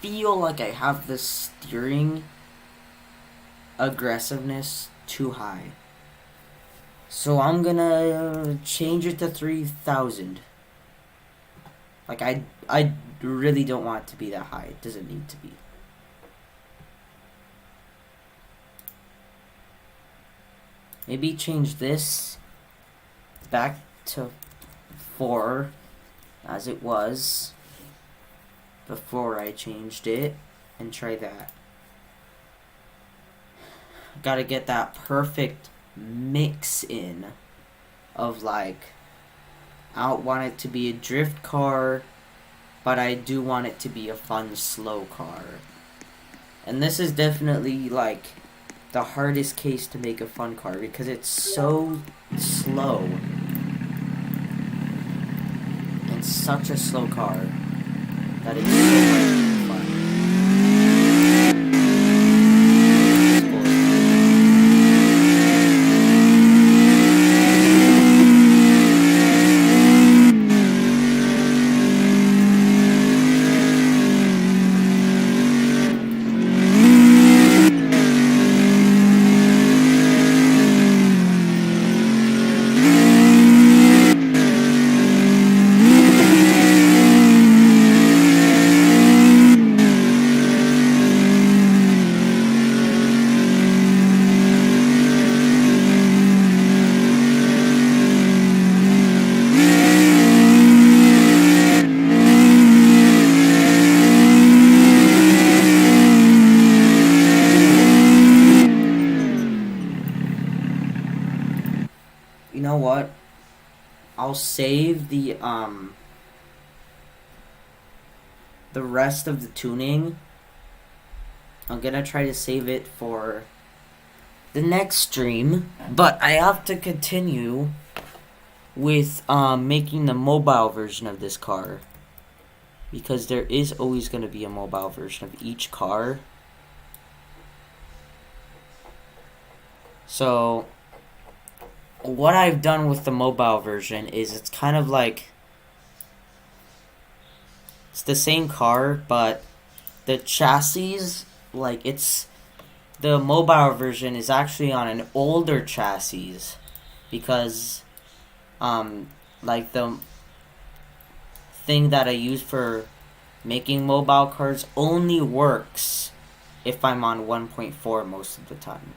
feel like I have the steering aggressiveness too high. So I'm gonna change it to 3,000. Like, I really don't want it to be that high. It doesn't need to be. Maybe change this back to 4 as it was before I changed it, and try that. Gotta get that perfect mix in of, like, I don't want it to be a drift car, but I do want it to be a fun, slow car. And this is definitely, like, the hardest case to make a fun car because it's so slow. And such a slow car that it's so hard to make fun. You know what? I'll save the rest of the tuning. I'm gonna try to save it for the next stream, but I have to continue with making the mobile version of this car, because there is always going to be a mobile version of each car. So what I've done with the mobile version is it's kind of like it's the same car, but the chassis, like, it's the mobile version is actually on an older chassis, because like the thing that I use for making mobile cars only works if I'm on 1.4 most of the time.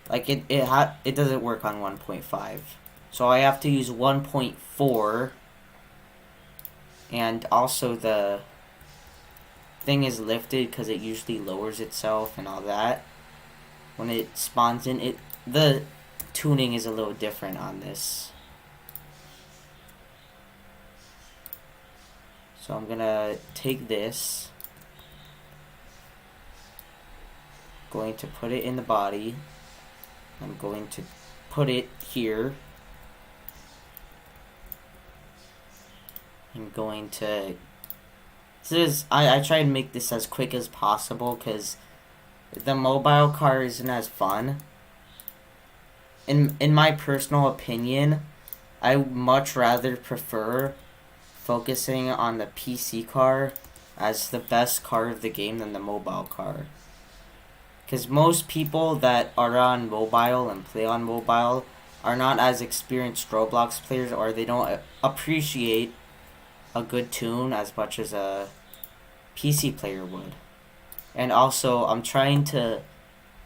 Like, it doesn't work on 1.5. So I have to use 1.4, and also the thing is lifted because it usually lowers itself and all that. When it spawns in, the tuning is a little different on this. So I'm gonna take this, going to put it in the body. I'm going to put it here. I'm going to... I try and make this as quick as possible because the mobile car isn't as fun. In my personal opinion, I much rather prefer focusing on the PC car as the best car of the game than the mobile car. Because most people that are on mobile and play on mobile are not as experienced Roblox players, or they don't appreciate a good tune as much as a PC player would. And also, I'm trying to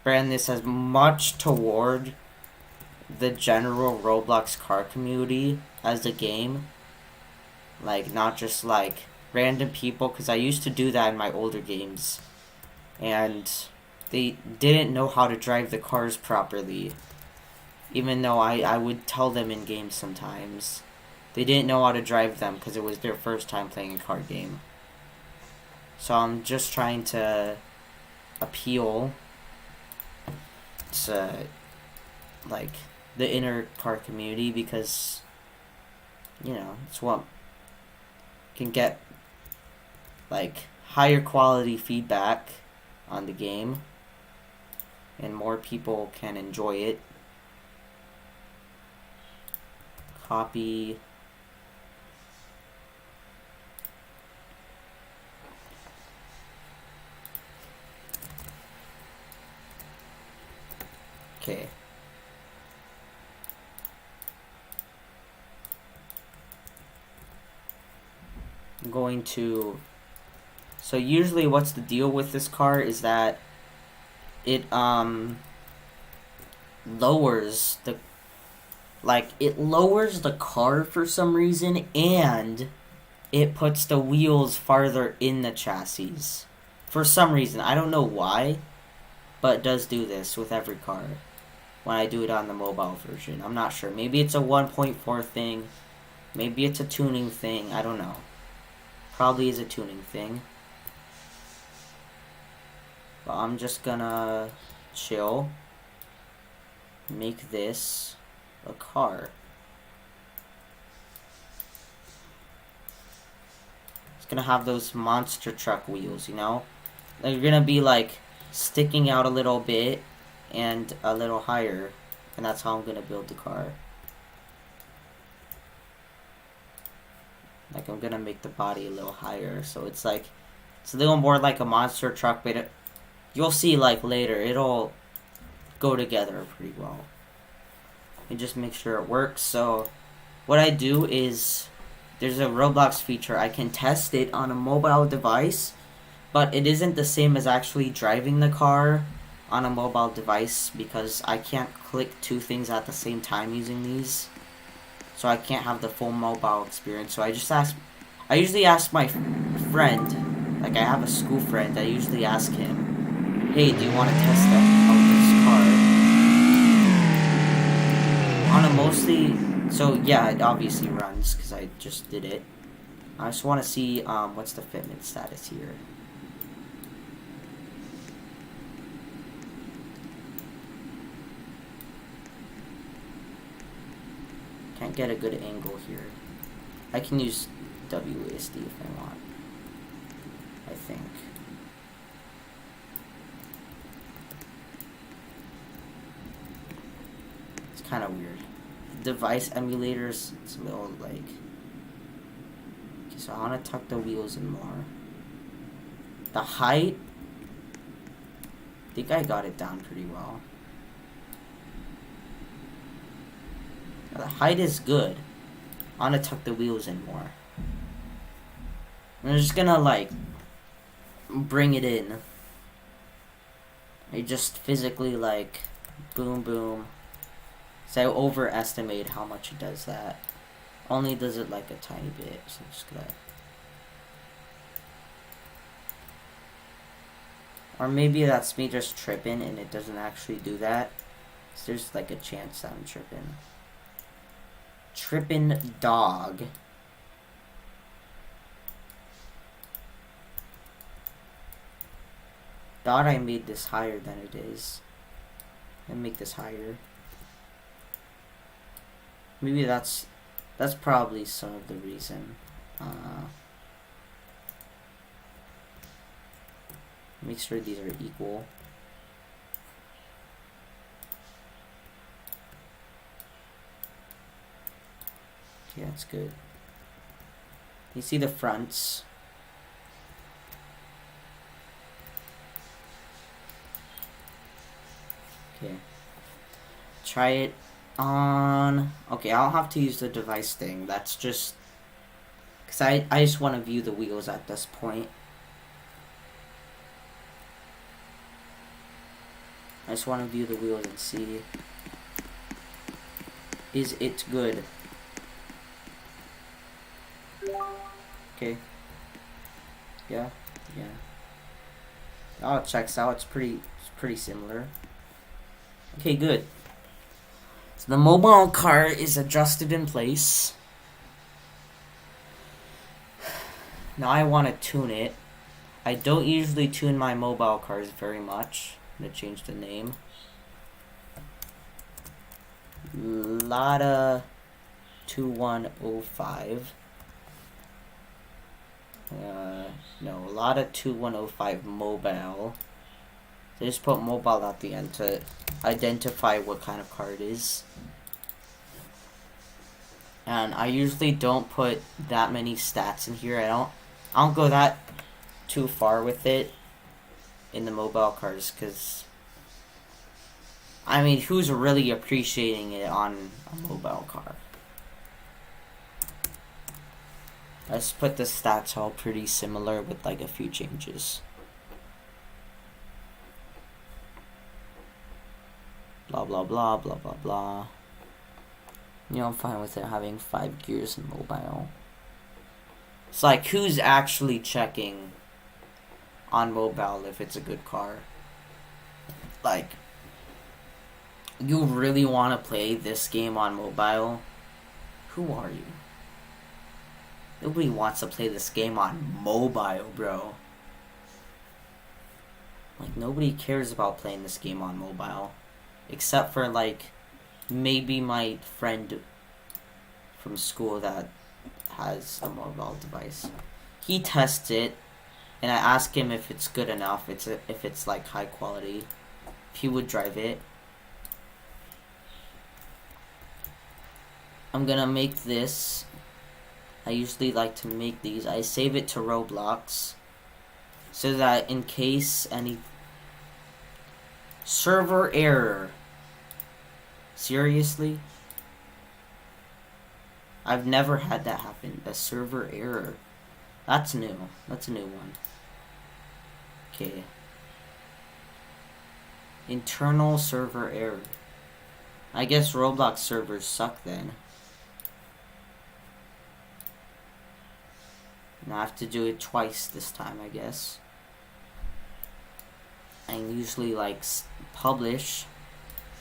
brand this as much toward the general Roblox car community as the game. Like, not just like random people, because I used to do that in my older games. And they didn't know how to drive the cars properly. Even though I would tell them in games sometimes. They didn't know how to drive them because it was their first time playing a car game. So I'm just trying to appeal to, like, the inner car community, because, you know, it's what can get, like, higher quality feedback on the game, and more people can enjoy it. Copy. I'm going to... So usually what's the deal with this car is that it lowers the... Like, it lowers the car for some reason, and it puts the wheels farther in the chassis. For some reason. I don't know why, but it does do this with every car when I do it on the mobile version. I'm not sure. Maybe it's a 1.4 thing. Maybe it's a tuning thing. I don't know. Probably is a tuning thing. But I'm just gonna chill. Make this a car. It's gonna have those monster truck wheels, you know? They're gonna be like sticking out a little bit and a little higher. And that's how I'm gonna build the car. Like, I'm gonna make the body a little higher, so it's like, it's a little more like a monster truck, but you'll see, like, later, it'll go together pretty well. And just make sure it works. So what I do is, there's a Roblox feature, I can test it on a mobile device, but it isn't the same as actually driving the car on a mobile device, because I can't click two things at the same time using these. So I can't have the full mobile experience. So I usually ask my friend, like I have a school friend, I usually ask him, hey, do you want to test out this car? On a mostly, so yeah, it obviously runs, because I just did it. I just want to see, what's the fitment status here. Can't get a good angle here. I can use WASD if I want. I think. It's kind of weird. The device emulators, it's a little like... Okay, so I want to tuck the wheels in more. The height, I think I got it down pretty well. The height is good. I want to tuck the wheels in more. I'm just gonna, like, bring it in. I just physically, like, boom, boom. So I overestimate how much it does that. Only does it, like, a tiny bit. So I'm just gonna... Or maybe that's me just tripping and it doesn't actually do that. So there's, like, a chance that I'm tripping. Trippin' dog. Thought I made this higher than it is. And make this higher. Maybe that's probably some of the reason. Make sure these are equal. Yeah, that's good. You see the fronts. Okay. Try it on... Okay, I'll have to use the device thing. That's just... Because I just want to view the wheels at this point. I just want to view the wheels and see... Is it good? Okay. Yeah. Oh, it checks out. It's pretty similar. Okay, good. So the mobile car is adjusted in place. Now I want to tune it. I don't usually tune my mobile cars very much. I'm gonna change the name. Lada 2105. No, Lada 2105 mobile. So just put mobile at the end to identify what kind of car it is. And I usually don't put that many stats in here. I don't go that too far with it in the mobile cars, because I mean, who's really appreciating it on a mobile car? I just put the stats all pretty similar with like a few changes. Blah blah blah blah blah blah. You know, I'm fine with it having 5 gears in mobile. It's like, who's actually checking on mobile if it's a good car? Like, you really want to play this game on mobile? Who are you? Nobody wants to play this game on mobile, bro. Like, nobody cares about playing this game on mobile. Except for, like, maybe my friend from school that has a mobile device. He tests it, and I ask him if it's good enough, if it's like high quality, if he would drive it. I'm gonna make this. I usually like to make these. I save it to Roblox so that in case any server error. Seriously? I've never had that happen. A server error. That's new. That's a new one. Okay. Internal server error. I guess Roblox servers suck then. And I have to do it twice this time, I guess. I usually like publish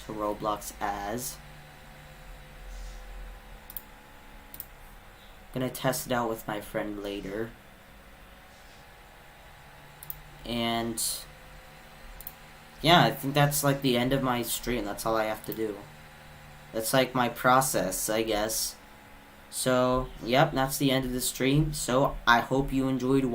to Roblox as. Gonna test it out with my friend later. And yeah, I think that's like the end of my stream. That's all I have to do. That's like my process, I guess. So, yep, that's the end of the stream. So, I hope you enjoyed watching.